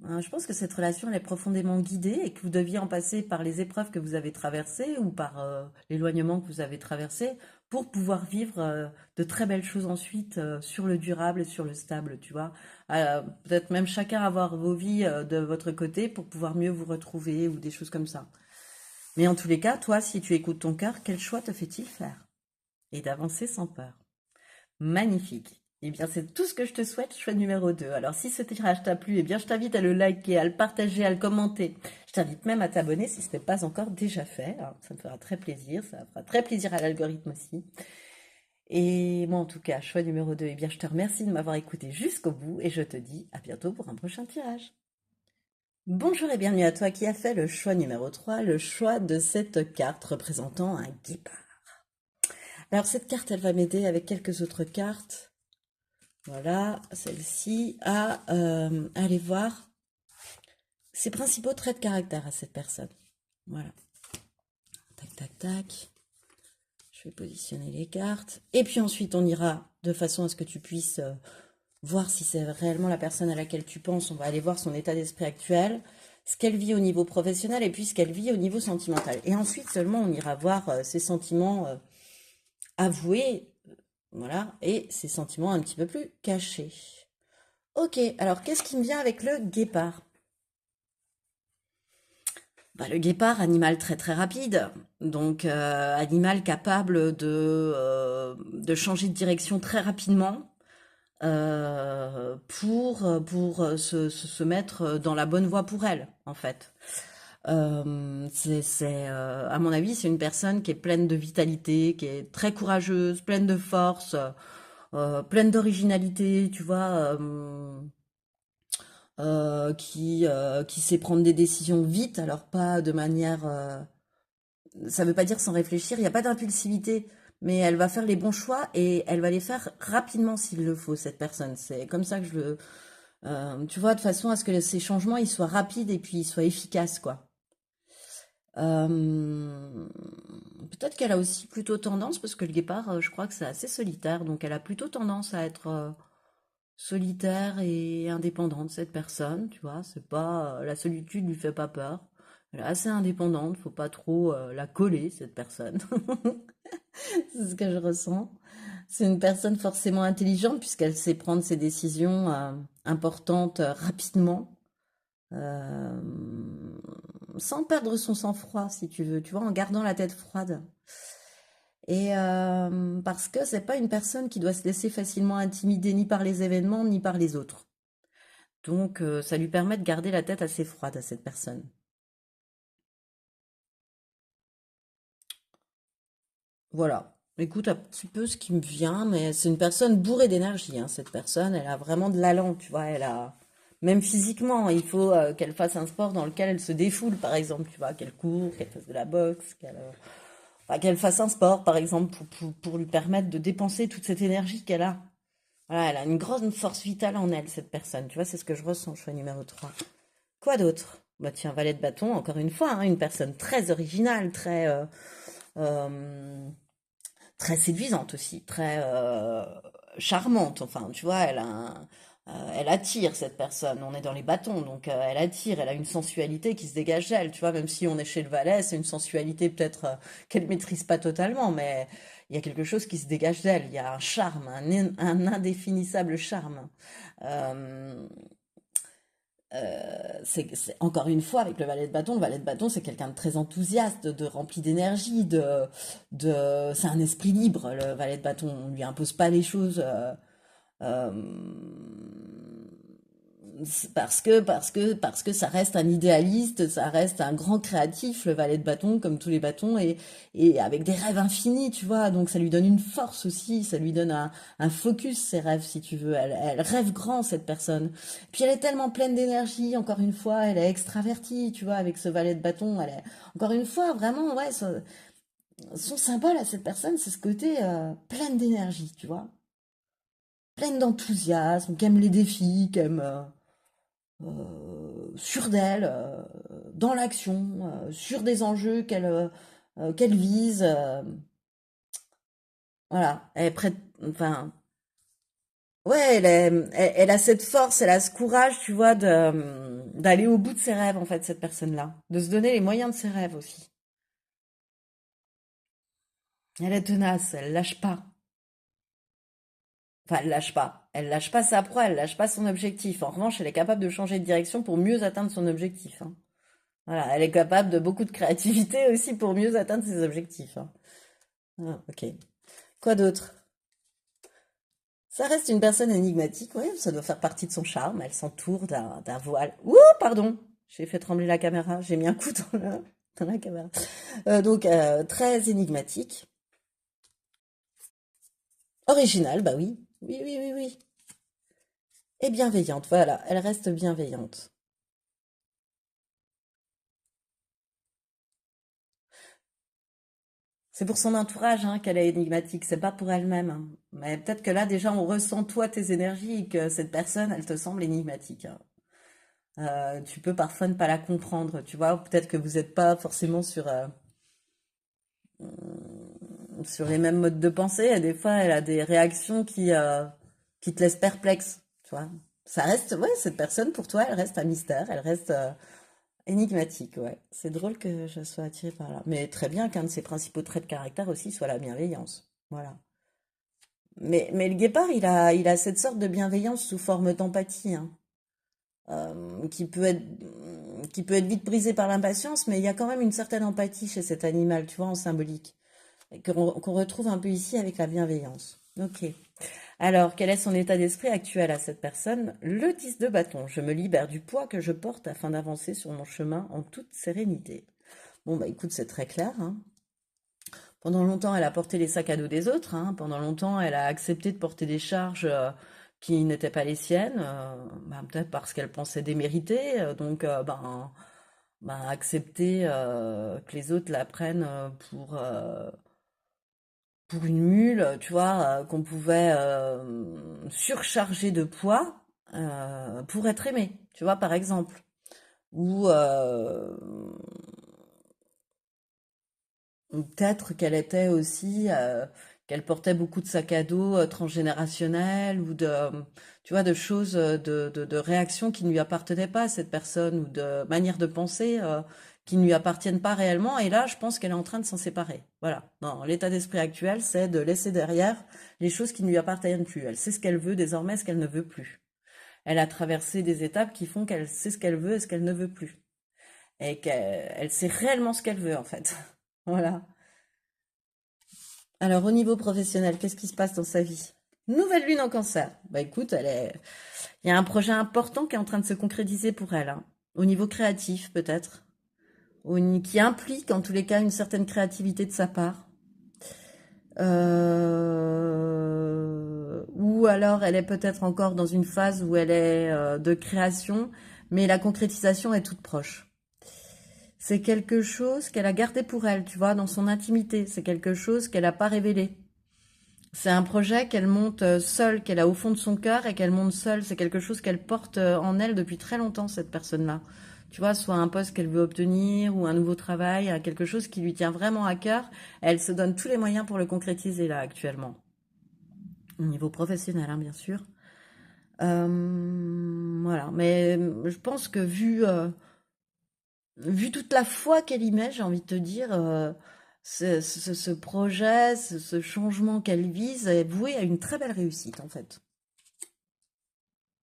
Hein, je pense que cette relation, elle est profondément guidée et que vous deviez en passer par les épreuves que vous avez traversées ou par l'éloignement que vous avez traversé pour pouvoir vivre de très belles choses ensuite sur le durable et sur le stable, tu vois. Peut-être même chacun avoir vos vies de votre côté pour pouvoir mieux vous retrouver ou des choses comme ça. Mais en tous les cas, toi, si tu écoutes ton cœur, quel choix te fait-il faire? Et d'avancer sans peur. Magnifique. Eh bien, c'est tout ce que je te souhaite, choix numéro 2. Alors, si ce tirage t'a plu, eh bien, je t'invite à le liker, à le partager, à le commenter. Je t'invite même à t'abonner si ce n'est pas encore déjà fait. Alors, ça me fera très plaisir, ça fera très plaisir à l'algorithme aussi. Et moi, en tout cas, choix numéro 2. Eh bien, je te remercie de m'avoir écouté jusqu'au bout et je te dis à bientôt pour un prochain tirage. Bonjour et bienvenue à toi qui a fait le choix numéro 3, le choix de cette carte représentant un guépard. Alors cette carte, elle va m'aider avec quelques autres cartes. Voilà, celle-ci, à aller voir ses principaux traits de caractère à cette personne. Voilà. Tac, tac, tac. Je vais positionner les cartes. Et puis ensuite, on ira de façon à ce que tu puisses voir si c'est réellement la personne à laquelle tu penses. On va aller voir son état d'esprit actuel, ce qu'elle vit au niveau professionnel et puis ce qu'elle vit au niveau sentimental. Et ensuite seulement, on ira voir ses sentiments avoués, voilà, et ses sentiments un petit peu plus cachés. Ok, alors qu'est-ce qui me vient avec le guépard? Bah, le guépard, animal très très rapide, donc animal capable de changer de direction très rapidement pour se mettre dans la bonne voie pour elle, en fait. À mon avis, c'est une personne qui est pleine de vitalité, qui est très courageuse, pleine de force, pleine d'originalité, tu vois, qui sait prendre des décisions vite, alors pas de manière, ça veut pas dire sans réfléchir, il n'y a pas d'impulsivité, mais elle va faire les bons choix et elle va les faire rapidement s'il le faut, cette personne. C'est comme ça que je le, tu vois, de façon à ce que ces changements ils soient rapides et puis ils soient efficaces, quoi. Euh, Peut-être qu'elle a aussi plutôt tendance, parce que le guépard, je crois que c'est assez solitaire, donc elle a plutôt tendance à être solitaire et indépendante, cette personne, tu vois. C'est pas, la solitude lui fait pas peur. Elle est assez indépendante, faut pas trop la coller, cette personne. C'est ce que je ressens. C'est une personne forcément intelligente, puisqu'elle sait prendre ses décisions importantes rapidement. Euh, Sans perdre son sang-froid, si tu veux, tu vois, en gardant la tête froide. Et parce que c'est pas une personne qui doit se laisser facilement intimider ni par les événements ni par les autres. Donc ça lui permet de garder la tête assez froide à cette personne. Voilà. Écoute un petit peu ce qui me vient, mais c'est une personne bourrée d'énergie, hein, cette personne. Elle a vraiment de l'allant, tu vois. Elle a même physiquement, il faut qu'elle fasse un sport dans lequel elle se défoule, par exemple, tu vois, qu'elle court, qu'elle fasse de la boxe, enfin, qu'elle fasse un sport, par exemple, pour lui permettre de dépenser toute cette énergie qu'elle a. Voilà, elle a une grande force vitale en elle, cette personne. Tu vois, c'est ce que je ressens, choix numéro 3. Quoi d'autre? Bah tiens, valet de bâton, encore une fois, hein, une personne très originale, euh, très séduisante aussi, très charmante. Enfin, tu vois, elle attire cette personne. On est dans les bâtons, donc elle attire. Elle a une sensualité qui se dégage d'elle. Tu vois, même si on est chez le valet, c'est une sensualité peut-être qu'elle maîtrise pas totalement, mais il y a quelque chose qui se dégage d'elle. Il y a un charme, un indéfinissable charme. Euh, Encore une fois avec le valet de bâton, c'est quelqu'un de très enthousiaste, de rempli d'énergie, c'est un esprit libre. Le valet de bâton, on lui impose pas les choses. Euh, parce que ça reste un idéaliste, ça reste un grand créatif, le valet de bâton, comme tous les bâtons, et avec des rêves infinis, tu vois. Donc ça lui donne une force aussi, ça lui donne un focus, ses rêves, si tu veux. Elle rêve grand, cette personne. Puis elle est tellement pleine d'énergie, encore une fois, elle est extravertie, tu vois, avec ce valet de bâton. Elle est, encore une fois, vraiment, ouais, son symbole à cette personne, c'est ce côté pleine d'énergie, tu vois. Pleine d'enthousiasme, qui aime les défis, qui aime... sûre d'elle, dans l'action, sûre des enjeux qu'elle vise. Voilà, elle est prête, enfin, ouais, elle a cette force, elle a ce courage, tu vois, d'aller au bout de ses rêves, en fait, cette personne-là, de se donner les moyens de ses rêves aussi. Elle est tenace, elle lâche pas. Enfin, elle lâche pas. Elle lâche pas sa proie, elle lâche pas son objectif. En revanche, elle est capable de changer de direction pour mieux atteindre son objectif, hein. Voilà, elle est capable de beaucoup de créativité aussi pour mieux atteindre ses objectifs, hein. Ah, ok. Quoi d'autre? Ça reste une personne énigmatique, oui, ça doit faire partie de son charme. Elle s'entoure d'un voile. Ouh, pardon, j'ai fait trembler la caméra, j'ai mis un coup dans la caméra. Très énigmatique. Originale, bah oui. Oui, oui, oui, oui. Et bienveillante, voilà, elle reste bienveillante. C'est pour son entourage hein, qu'elle est énigmatique, c'est pas pour elle-même, hein. Mais peut-être que là, déjà, on ressent toi tes énergies et que cette personne, elle te semble énigmatique, hein. Tu peux parfois ne pas la comprendre, tu vois, ou peut-être que vous n'êtes pas forcément sur les mêmes modes de pensée, et des fois, elle a des réactions qui te laissent perplexe, tu vois. Ça reste, ouais, cette personne, pour toi, elle reste un mystère, elle reste énigmatique, ouais. C'est drôle que je sois attirée par là. Mais très bien qu'un de ses principaux traits de caractère aussi soit la bienveillance. Voilà. Mais le guépard, il a cette sorte de bienveillance sous forme d'empathie, hein, qui peut être vite brisée par l'impatience, mais il y a quand même une certaine empathie chez cet animal, tu vois, en symbolique, et qu'on retrouve un peu ici avec la bienveillance. Ok. Alors, quel est son état d'esprit actuel à cette personne? Le 10 de bâton. Je me libère du poids que je porte afin d'avancer sur mon chemin en toute sérénité. Bon, bah écoute, c'est très clair, hein. Pendant longtemps, elle a porté les sacs à dos des autres, hein. Pendant longtemps, elle a accepté de porter des charges qui n'étaient pas les siennes, bah, peut-être parce qu'elle pensait démériter. Accepter que les autres la prennent pour une mule, tu vois, qu'on pouvait surcharger de poids pour être aimé, tu vois, par exemple. Ou ou peut-être qu'elle était aussi, qu'elle portait beaucoup de sacs à dos transgénérationnels ou tu vois, de choses, de réactions qui ne lui appartenaient pas à cette personne ou de manières de penser qui ne lui appartiennent pas réellement. Et là, je pense qu'elle est en train de s'en séparer. Voilà. Dans l'état d'esprit actuel, c'est de laisser derrière les choses qui ne lui appartiennent plus. Elle sait ce qu'elle veut désormais, ce qu'elle ne veut plus. Elle a traversé des étapes qui font qu'elle sait ce qu'elle veut et ce qu'elle ne veut plus. Et qu'elle sait réellement ce qu'elle veut, en fait. Voilà. Alors, au niveau professionnel, qu'est-ce qui se passe dans sa vie? Nouvelle lune en cancer. Bah écoute, il y a un projet important qui est en train de se concrétiser pour elle, hein. Au niveau créatif, peut-être. Qui implique, en tous les cas, une certaine créativité de sa part. Ou alors, elle est peut-être encore dans une phase où elle est de création, mais la concrétisation est toute proche. C'est quelque chose qu'elle a gardé pour elle, tu vois, dans son intimité. C'est quelque chose qu'elle n'a pas révélé. C'est un projet qu'elle monte seule, qu'elle a au fond de son cœur et qu'elle monte seule. C'est quelque chose qu'elle porte en elle depuis très longtemps, cette personne-là. Tu vois, soit un poste qu'elle veut obtenir ou un nouveau travail, quelque chose qui lui tient vraiment à cœur. Elle se donne tous les moyens pour le concrétiser là actuellement. Au niveau professionnel, hein, bien sûr. Voilà, mais je pense que vu toute la foi qu'elle y met, j'ai envie de te dire, ce projet, ce changement qu'elle vise est voué à une très belle réussite, en fait.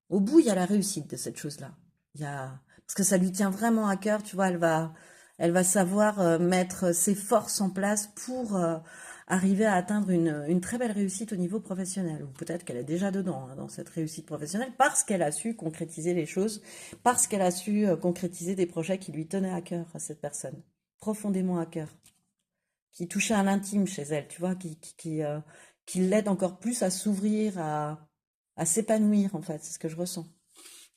Au bout, il y a la réussite de cette chose-là. Parce que ça lui tient vraiment à cœur, tu vois, elle va savoir mettre ses forces en place pour arriver à atteindre une très belle réussite au niveau professionnel. Ou peut-être qu'elle est déjà dedans, hein, dans cette réussite professionnelle, parce qu'elle a su concrétiser les choses, parce qu'elle a su concrétiser des projets qui lui tenaient à cœur à cette personne, profondément à cœur, qui touchaient à l'intime chez elle, tu vois, qui l'aident encore plus à s'ouvrir, à s'épanouir, en fait, c'est ce que je ressens.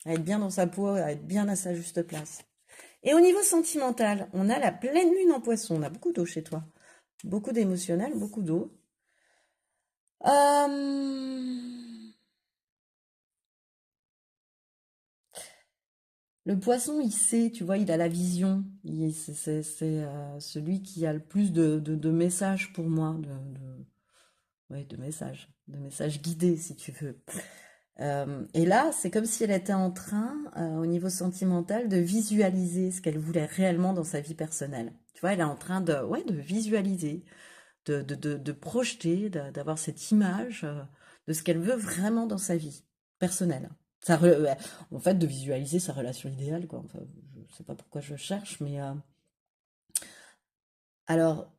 À être bien dans sa peau, à être bien à sa juste place. Et au niveau sentimental, on a la pleine lune en poisson. On a beaucoup d'eau chez toi. Beaucoup d'émotionnel, beaucoup d'eau. Euh, Le poisson, il sait, tu vois, il a la vision. C'est celui qui a le plus de messages pour moi, ouais, de messages guidés, si tu veux. Et là, c'est comme si elle était en train, au niveau sentimental, de visualiser ce qu'elle voulait réellement dans sa vie personnelle. Tu vois, elle est en train ouais, de visualiser, de projeter, d'avoir cette image de ce qu'elle veut vraiment dans sa vie personnelle. Ouais, en fait, de visualiser sa relation idéale, quoi. Enfin, je sais pas pourquoi je cherche, mais alors,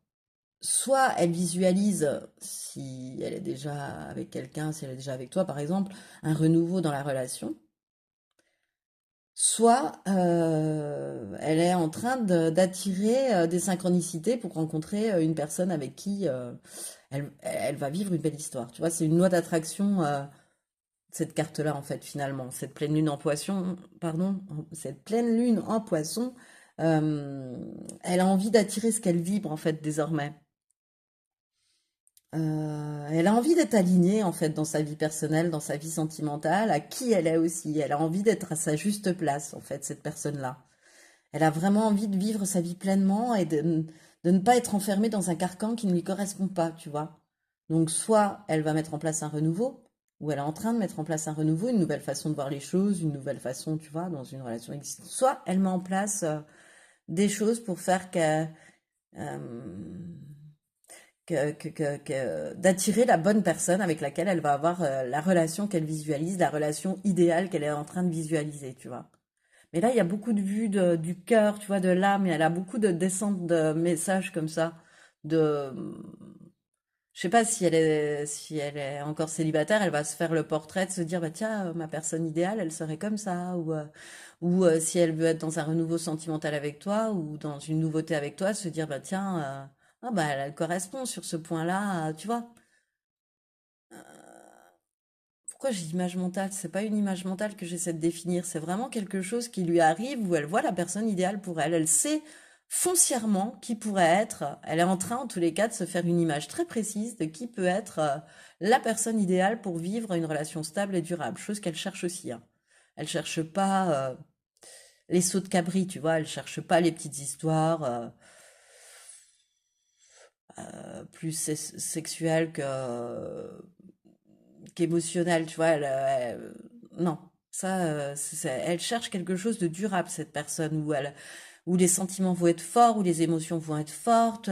soit elle visualise, si elle est déjà avec quelqu'un, si elle est déjà avec toi, par exemple, un renouveau dans la relation. Soit elle est en train d'attirer des synchronicités pour rencontrer une personne avec qui elle va vivre une belle histoire. Tu vois, c'est une loi d'attraction, cette carte-là, en fait, finalement. Cette pleine lune en poisson, pardon, cette pleine lune en poisson, euh, elle a envie d'attirer ce qu'elle vibre, en fait, désormais. Elle a envie d'être alignée, en fait, dans sa vie personnelle, dans sa vie sentimentale, à qui elle est aussi. Elle a envie d'être à sa juste place, en fait, cette personne-là. Elle a vraiment envie de vivre sa vie pleinement et de ne pas être enfermée dans un carcan qui ne lui correspond pas, tu vois. Donc, soit elle va mettre en place un renouveau, ou elle est en train de mettre en place un renouveau, une nouvelle façon de voir les choses, une nouvelle façon, tu vois, dans une relation existante. Soit elle met en place des choses pour faire euh, d'attirer la bonne personne avec laquelle elle va avoir la relation qu'elle visualise, la relation idéale qu'elle est en train de visualiser, tu vois. Mais là, il y a beaucoup de vues du cœur, tu vois, de l'âme, et elle a beaucoup de descentes de messages comme ça. De, je sais pas si elle est encore célibataire, elle va se faire le portrait, de se dire, bah tiens, ma personne idéale, elle serait comme ça, ou si elle veut être dans un renouveau sentimental avec toi, ou dans une nouveauté avec toi, se dire, bah tiens, ah bah elle correspond sur ce point-là, tu vois. Pourquoi j'ai image mentale? C'est pas une image mentale que j'essaie de définir, c'est vraiment quelque chose qui lui arrive où elle voit la personne idéale pour elle. Elle sait foncièrement qui pourrait être. Elle est en train, en tous les cas, de se faire une image très précise de qui peut être la personne idéale pour vivre une relation stable et durable. Chose qu'elle cherche aussi, hein. Elle cherche pas les sauts de cabri, tu vois. Elle cherche pas les petites histoires plus sexuelles qu'émotionnelle, tu vois. Non, ça, elle cherche quelque chose de durable, cette personne, où les sentiments vont être forts, où les émotions vont être fortes,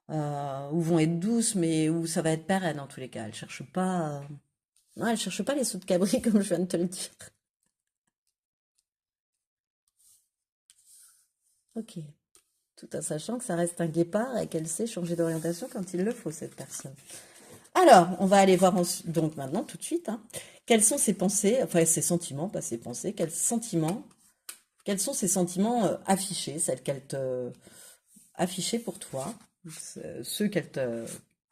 où vont être douces, mais où ça va être pérenne en tous les cas. Elle cherche pas, non, elle cherche pas les sauts de cabri comme je viens de te le dire. Ok. Tout en sachant que ça reste un guépard et qu'elle sait changer d'orientation quand il le faut, cette personne. Alors, on va aller voir donc maintenant, tout de suite, hein, quelles sont ses pensées, enfin ses sentiments, pas ses pensées, quels sont ses sentiments affichés, celles qu'elle te affichés pour toi, ceux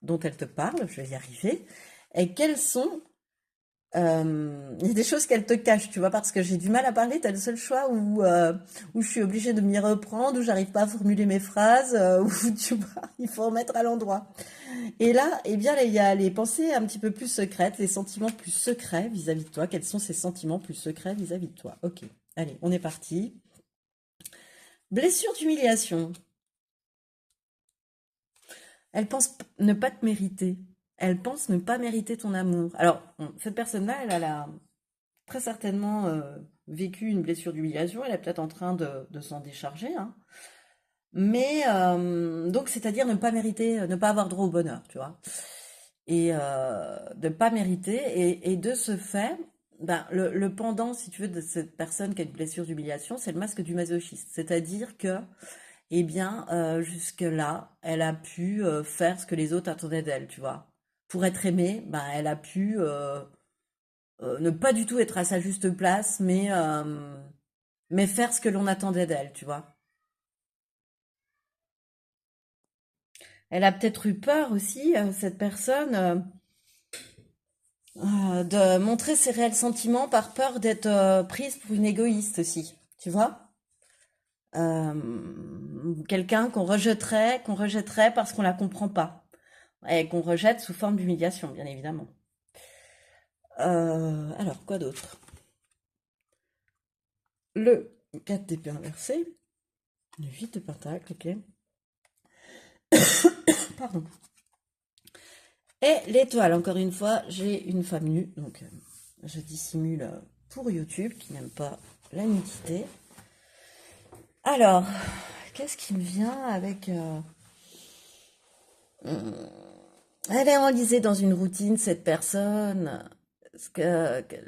dont elle te parle, je vais y arriver, et quels sont il y a des choses qu'elle te cache, tu vois, parce que j'ai du mal à parler, t'as le seul choix où je suis obligée de m'y reprendre, où j'arrive pas à formuler mes phrases, où tu vois, il faut remettre à l'endroit. Et là, eh bien, il y a les pensées un petit peu plus secrètes, les sentiments plus secrets vis-à-vis de toi. Quels sont ces sentiments plus secrets vis-à-vis de toi? Ok, allez, on est parti. Blessure d'humiliation. Elle pense ne pas te mériter. Elle pense ne pas mériter ton amour. Alors, bon, cette personne-là, elle a très certainement vécu une blessure d'humiliation. Elle est peut-être en train de s'en décharger, hein. Mais donc, c'est-à-dire ne pas mériter, ne pas avoir droit au bonheur, tu vois. Et de pas mériter. Et de ce fait, ben, le pendant, si tu veux, de cette personne qui a une blessure d'humiliation, c'est le masque du masochiste. C'est-à-dire que eh bien, jusque-là, elle a pu faire ce que les autres attendaient d'elle, tu vois. Pour être aimée, ben, elle a pu ne pas du tout être à sa juste place, mais faire ce que l'on attendait d'elle, tu vois. Elle a peut-être eu peur aussi, cette personne, de montrer ses réels sentiments par peur d'être prise pour une égoïste aussi, tu vois. Quelqu'un qu'on rejetterait parce qu'on la comprend pas et qu'on rejette sous forme d'humiliation, bien évidemment. Alors, quoi d'autre? Le 4 d'épée inversé, le 8 de pentacle, ok. Pardon. Et l'étoile, encore une fois, j'ai une femme nue, donc je dissimule pour YouTube, qui n'aime pas la nudité. Alors, qu'est-ce qui me vient avec... Elle est enlisée dans une routine, cette personne.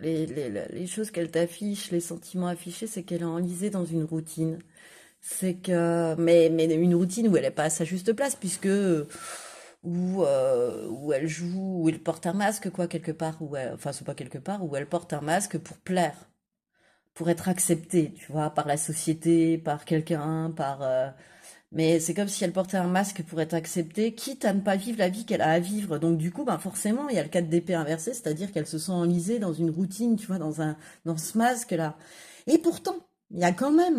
Les choses qu'elle t'affiche, les sentiments affichés, c'est qu'elle est enlisée dans une routine. C'est que, mais une routine où elle n'est pas à sa juste place, puisque où elle joue, où elle porte un masque, quoi, quelque part, enfin, c'est pas quelque part, où elle porte un masque pour plaire, pour être acceptée, tu vois, par la société, par quelqu'un, mais c'est comme si elle portait un masque pour être acceptée, quitte à ne pas vivre la vie qu'elle a à vivre. Donc du coup, ben forcément, il y a le 4 d'épée inversé, c'est-à-dire qu'elle se sent enlisée dans une routine, tu vois, dans ce masque-là. Et pourtant, il y a quand même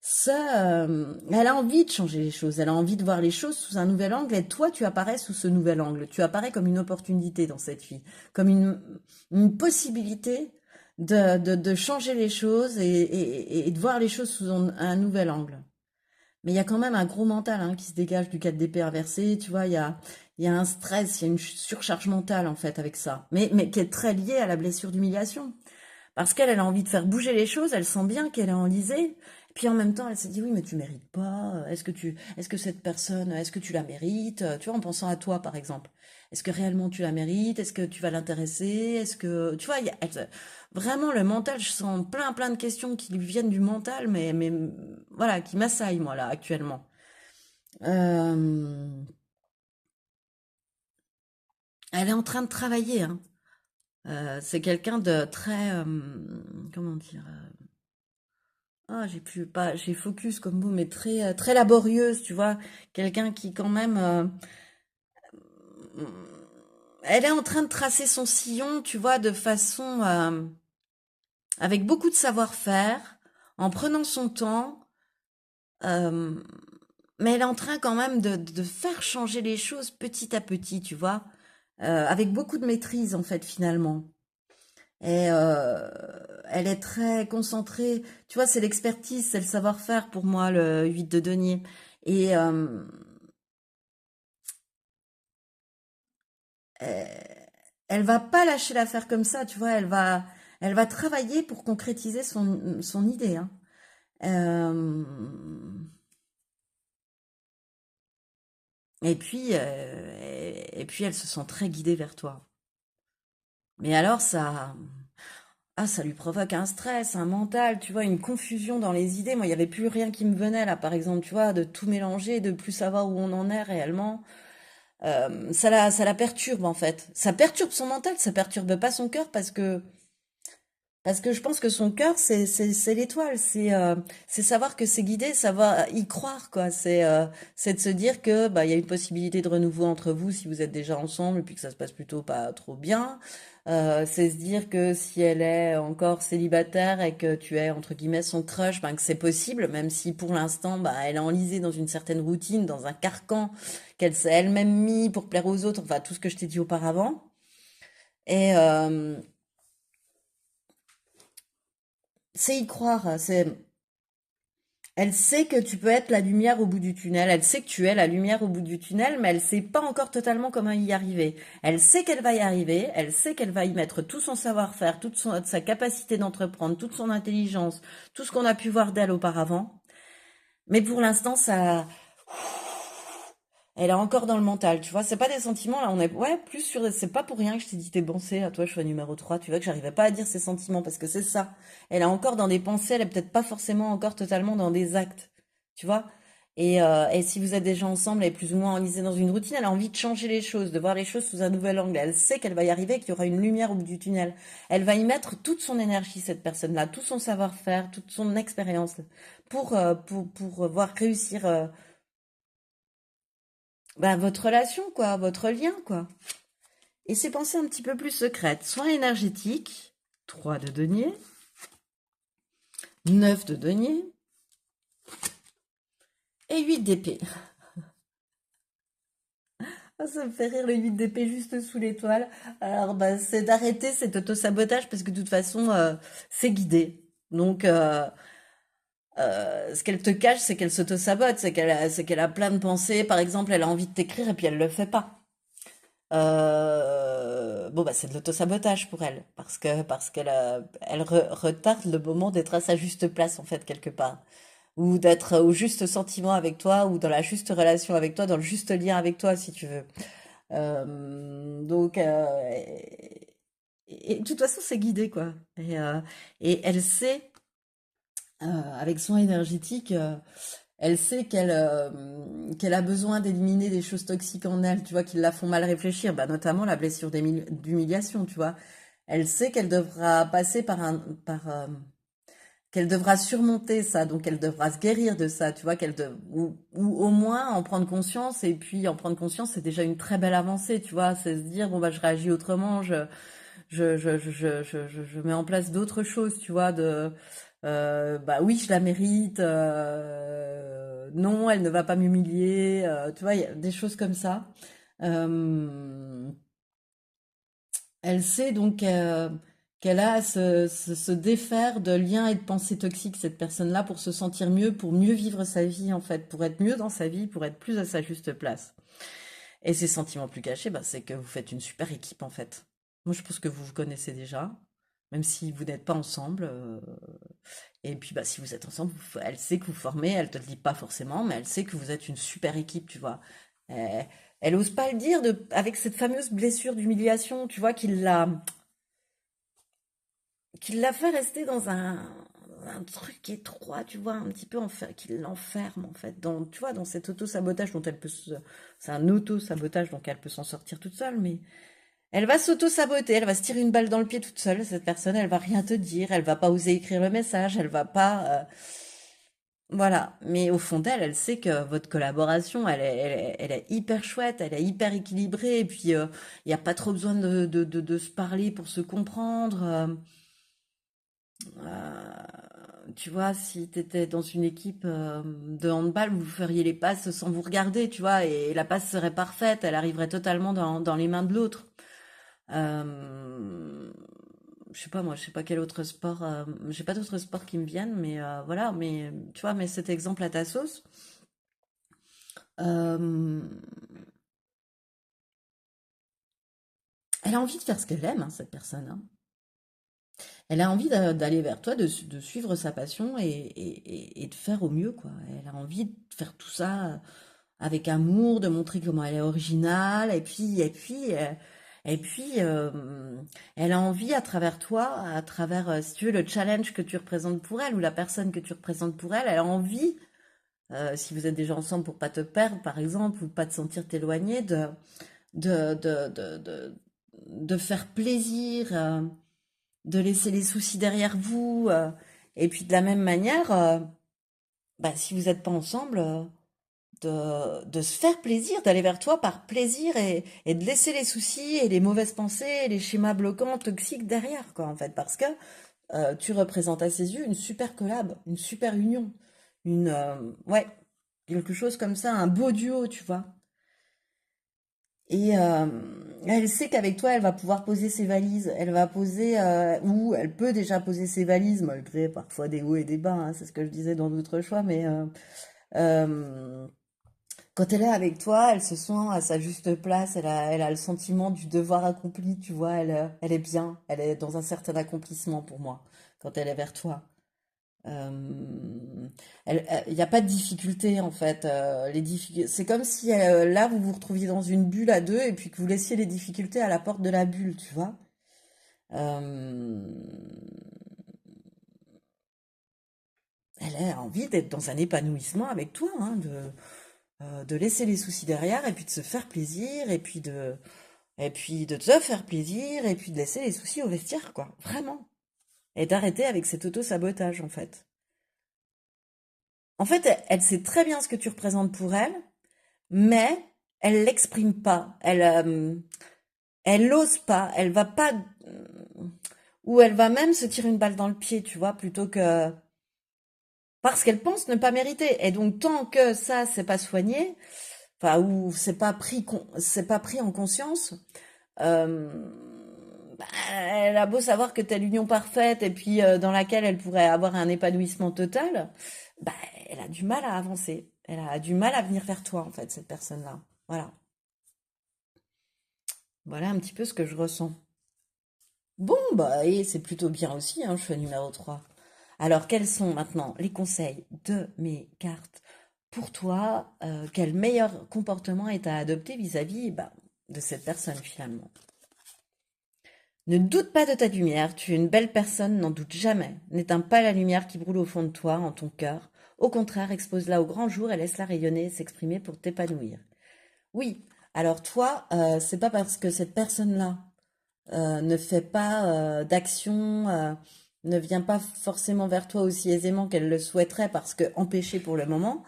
ça, elle a envie de changer les choses, elle a envie de voir les choses sous un nouvel angle, et toi, tu apparais sous ce nouvel angle. Tu apparais comme une opportunité dans cette vie, comme une possibilité de changer les choses et de voir les choses sous un nouvel angle. Mais il y a quand même un gros mental hein, qui se dégage du 4 d'épée inversé, tu vois, il y a un stress, il y a une surcharge mentale en fait avec ça, mais qui est très liée à la blessure d'humiliation. Parce qu'elle a envie de faire bouger les choses, elle sent bien qu'elle est enlisée, puis en même temps elle se dit oui mais tu mérites pas, est-ce que cette personne, est-ce que tu la mérites, tu vois, en pensant à toi par exemple. Est-ce que réellement tu la mérites, est-ce que tu vas l'intéresser, est-ce que, tu vois, vraiment le mental, je sens plein de questions qui lui viennent du mental, mais voilà, qui m'assaillent moi là actuellement. Euh, Elle est en train de travailler, hein. C'est quelqu'un de très, comment dire, ah, j'ai plus pas, j'ai focus comme mot, mais très très laborieuse, tu vois, quelqu'un qui quand même, elle est en train de tracer son sillon, tu vois, de façon avec beaucoup de savoir-faire, en prenant son temps, euh, mais elle est en train quand même de faire changer les choses petit à petit, tu vois, avec beaucoup de maîtrise en fait finalement. Et elle est très concentrée. Tu vois, c'est l'expertise, c'est le savoir-faire pour moi, le 8 de denier. Et elle va pas lâcher l'affaire comme ça, tu vois. Elle va travailler pour concrétiser son idée. Hein. Euh, et puis, elle se sent très guidée vers toi. Mais alors, ça lui provoque un stress, un mental, tu vois, une confusion dans les idées. Moi, il n'y avait plus rien qui me venait là, par exemple, tu vois, de tout mélanger, de plus savoir où on en est réellement. Ça la perturbe en fait. Ça perturbe son mental, ça perturbe pas son cœur parce que je pense que son cœur c'est l'étoile, c'est savoir que c'est guidé, savoir y croire quoi. C'est de se dire que bah il y a une possibilité de renouveau entre vous si vous êtes déjà ensemble et puis que ça se passe plutôt pas trop bien. C'est se dire que si elle est encore célibataire et que tu es entre guillemets son crush, ben que c'est possible, même si pour l'instant bah elle est enlisée dans une certaine routine, dans un carcan qu'elle s'est elle-même mis pour plaire aux autres, enfin tout ce que je t'ai dit auparavant. Et c'est y croire, elle sait que tu peux être la lumière au bout du tunnel, elle sait que tu es la lumière au bout du tunnel, mais elle sait pas encore totalement comment y arriver. Elle sait qu'elle va y arriver, elle sait qu'elle va y mettre tout son savoir-faire, sa capacité d'entreprendre, toute son intelligence, tout ce qu'on a pu voir d'elle auparavant. Mais pour l'instant, ça, elle est encore dans le mental, tu vois. C'est pas des sentiments, là, on est, ouais, plus sur, c'est pas pour rien que je t'ai dit tes pensées, à toi, je suis numéro 3. Tu vois que j'arrivais pas à dire ses sentiments, parce que c'est ça. Elle est encore dans des pensées, elle est peut-être pas forcément encore totalement dans des actes, tu vois. Et si vous êtes déjà ensemble, elle est plus ou moins enlisée dans une routine, elle a envie de changer les choses, de voir les choses sous un nouvel angle. Elle sait qu'elle va y arriver, qu'il y aura une lumière au bout du tunnel. Elle va y mettre toute son énergie, cette personne-là, tout son savoir-faire, toute son expérience pour voir réussir bah, votre relation, quoi, votre lien, quoi. Et ces pensées un petit peu plus secrètes, soit énergétiques, 3 de denier, 9 de denier et 8 d'épée. Ah, ça me fait rire le 8 d'épée juste sous l'étoile. Alors, bah, c'est d'arrêter cet auto-sabotage parce que de toute façon, c'est guidé. Donc, ce qu'elle te cache, c'est qu'elle s'auto-sabote, c'est qu'elle a plein de pensées. Par exemple, elle a envie de t'écrire et puis elle le fait pas. Bon, bah, c'est de l'auto-sabotage pour elle parce qu'elle retarde le moment d'être à sa juste place en fait quelque part, ou d'être au juste sentiment avec toi, ou dans la juste relation avec toi, dans le juste lien avec toi, si tu veux. Donc, et de toute façon, c'est guidé, quoi. Et elle sait, avec son énergétique, elle sait qu'elle a besoin d'éliminer des choses toxiques en elle, tu vois, qui la font mal réfléchir, bah, notamment la blessure d'humiliation, tu vois. Elle sait qu'elle devra passer qu'elle devra surmonter ça, donc elle devra se guérir de ça, tu vois, ou au moins en prendre conscience, et puis en prendre conscience, c'est déjà une très belle avancée, tu vois, c'est se dire, bon, bah, je réagis autrement, je mets en place d'autres choses, tu vois, bah oui, je la mérite, non, elle ne va pas m'humilier, tu vois, il y a des choses comme ça. Euh, Elle sait donc qu'elle a à se défaire de liens et de pensées toxiques, cette personne-là, pour se sentir mieux, pour mieux vivre sa vie, en fait, pour être mieux dans sa vie, pour être plus à sa juste place. Et ces sentiments plus cachés, bah, c'est que vous faites une super équipe, en fait. Moi, je pense que vous vous connaissez déjà, même si vous n'êtes pas ensemble. Et puis, bah, si vous êtes ensemble, elle sait que vous formez, elle te le dit pas forcément, mais elle sait que vous êtes une super équipe, tu vois. Euh, Elle ose pas le dire avec cette fameuse blessure d'humiliation, tu vois, qui l'a fait rester dans un truc étroit, tu vois, un petit peu qui l'enferme en fait, tu vois, dans cet auto-sabotage dont c'est un auto-sabotage donc elle peut s'en sortir toute seule, mais elle va s'auto-saboter, elle va se tirer une balle dans le pied toute seule, cette personne, elle va rien te dire, elle va pas oser écrire le message, elle va pas, voilà, mais au fond d'elle, elle sait que votre collaboration, elle est hyper chouette, elle est hyper équilibrée, et puis il n'y a pas trop besoin de se parler pour se comprendre. Tu vois, si tu étais dans une équipe de handball, vous feriez les passes sans vous regarder, tu vois, et la passe serait parfaite, elle arriverait totalement dans les mains de l'autre. Euh, je sais pas, moi, je sais pas quel autre sport, j'ai pas d'autres sports qui me viennent, mais voilà, mais tu vois, mais cet exemple à ta sauce. Euh, Elle a envie de faire ce qu'elle aime, hein, cette personne, hein. Elle a envie d'aller vers toi, de suivre sa passion et de faire au mieux, quoi. Elle a envie de faire tout ça avec amour, de montrer comment elle est originale, et puis, elle a envie à travers toi, à travers, si tu veux, le challenge que tu représentes pour elle ou la personne que tu représentes pour elle, elle a envie, si vous êtes déjà ensemble pour pas te perdre, par exemple, ou pas te sentir t'éloigner, de, de, de, de, de faire plaisir, de laisser les soucis derrière vous, et puis de la même manière, bah, si vous n'êtes pas ensemble, de se faire plaisir, d'aller vers toi par plaisir et de laisser les soucis et les mauvaises pensées, les schémas bloquants, toxiques derrière, quoi, en fait, parce que tu représentes à ses yeux une super collab, une super union, ouais, quelque chose comme ça, un beau duo, tu vois. Et elle sait qu'avec toi, elle va pouvoir poser ses valises. Elle va poser, ou elle peut déjà poser ses valises, malgré parfois des hauts et des bas, hein, c'est ce que je disais dans d'autres choix, mais euh, quand elle est avec toi, elle se sent à sa juste place, elle a le sentiment du devoir accompli, tu vois, elle est bien, elle est dans un certain accomplissement pour moi, quand elle est vers toi. Euh, Il n'y a pas de difficulté en fait. C'est comme si là vous vous retrouviez dans une bulle à deux et puis que vous laissiez les difficultés à la porte de la bulle, tu vois. Euh, elle a envie d'être dans un épanouissement avec toi, hein, de laisser les soucis derrière et puis de se faire plaisir et puis de te faire plaisir et puis de laisser les soucis au vestiaire, quoi. Vraiment. Et d'arrêter avec cet auto-sabotage, en fait. En fait, elle sait très bien ce que tu représentes pour elle, mais elle l'exprime pas. Elle n'ose pas. Elle va pas, ou elle va même se tirer une balle dans le pied, tu vois, plutôt que parce qu'elle pense ne pas mériter. Et donc, tant que ça, c'est pas soigné, enfin, ou c'est pas pris en conscience, euh, bah, elle a beau savoir que t'as l'union parfaite et puis dans laquelle elle pourrait avoir un épanouissement total, bah, elle a du mal à avancer. Elle a du mal à venir vers toi, en fait, cette personne-là. Voilà. Voilà un petit peu ce que je ressens. Bon, bah, et c'est plutôt bien aussi, hein, choix numéro 3. Alors, quels sont maintenant les conseils de mes cartes pour toi? Quel meilleur comportement est à adopter vis-à-vis bah, de cette personne finalement? Ne doute pas de ta lumière, tu es une belle personne, n'en doute jamais. N'éteins pas la lumière qui brûle au fond de toi, en ton cœur. Au contraire, expose-la au grand jour et laisse-la rayonner et s'exprimer pour t'épanouir. Oui, alors toi, c'est pas parce que cette personne-là ne fait pas d'action, ne vient pas forcément vers toi aussi aisément qu'elle le souhaiterait parce que empêchée pour le moment,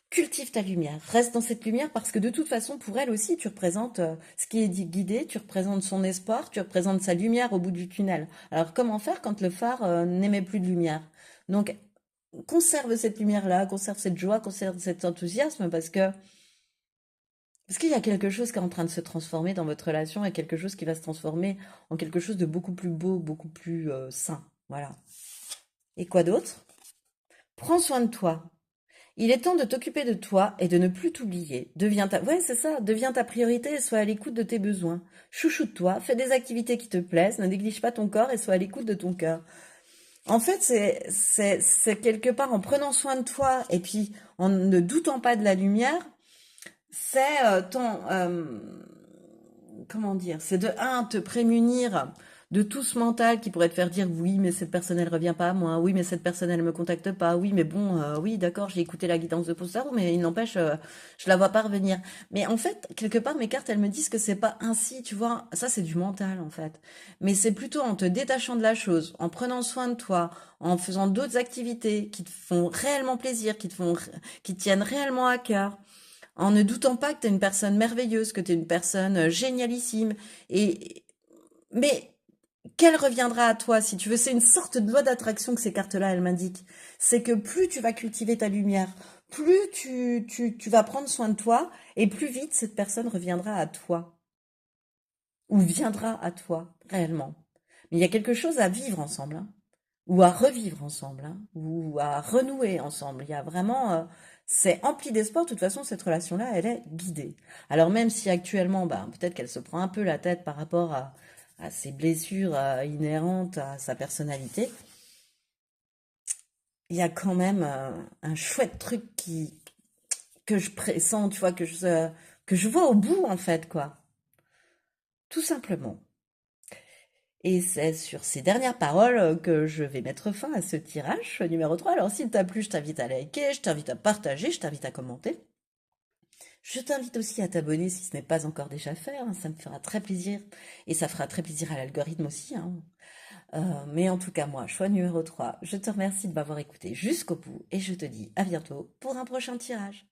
cultive ta lumière, reste dans cette lumière parce que de toute façon, pour elle aussi, tu représentes ce qui est guidé, tu représentes son espoir, tu représentes sa lumière au bout du tunnel. Alors comment faire quand le phare n'émet plus de lumière? Donc conserve cette lumière-là, conserve cette joie, conserve cet enthousiasme parce qu'il y a quelque chose qui est en train de se transformer dans votre relation et quelque chose qui va se transformer en quelque chose de beaucoup plus beau, beaucoup plus sain. Voilà. Et quoi d'autre? Prends soin de toi. Il est temps de t'occuper de toi et de ne plus t'oublier. Ouais, c'est ça. Deviens ta priorité et sois à l'écoute de tes besoins. Chouchoute-toi, fais des activités qui te plaisent, ne néglige pas ton corps et sois à l'écoute de ton cœur. En fait, c'est quelque part en prenant soin de toi et puis en ne doutant pas de la lumière, c'est comment dire, c'est de un te prémunir de tout ce mental qui pourrait te faire dire oui mais cette personne elle revient pas à moi, oui mais cette personne elle me contacte pas, oui mais bon oui d'accord j'ai écouté la guidance de Postaro mais il n'empêche je la vois pas revenir. Mais en fait quelque part mes cartes elles me disent que c'est pas ainsi, tu vois, ça c'est du mental en fait. Mais c'est plutôt en te détachant de la chose, en prenant soin de toi, en faisant d'autres activités qui te font réellement plaisir, qui te tiennent réellement à cœur, en ne doutant pas que tu es une personne merveilleuse, que tu es une personne génialissime. Et, mais qu'elle reviendra à toi, si tu veux. C'est une sorte de loi d'attraction que ces cartes-là, elles m'indiquent. C'est que plus tu vas cultiver ta lumière, plus tu vas prendre soin de toi, et plus vite cette personne reviendra à toi. Ou viendra à toi, réellement. Mais il y a quelque chose à vivre ensemble, hein, ou à revivre ensemble, hein, ou à renouer ensemble. Il y a vraiment, c'est empli d'espoir. De toute façon, cette relation-là, elle est guidée. Alors même si actuellement, bah, peut-être qu'elle se prend un peu la tête par rapport à ses blessures inhérentes à sa personnalité, il y a quand même un chouette truc que je pressens, tu vois, que je vois au bout, en fait, quoi. Tout simplement. Et c'est sur ces dernières paroles que je vais mettre fin à ce tirage numéro 3. Alors s'il t'a plu, je t'invite à liker, je t'invite à partager, je t'invite à commenter. Je t'invite aussi à t'abonner si ce n'est pas encore déjà fait, hein, ça me fera très plaisir. Et ça fera très plaisir à l'algorithme aussi, hein. Mais en tout cas, moi, choix numéro 3, je te remercie de m'avoir écouté jusqu'au bout et je te dis à bientôt pour un prochain tirage.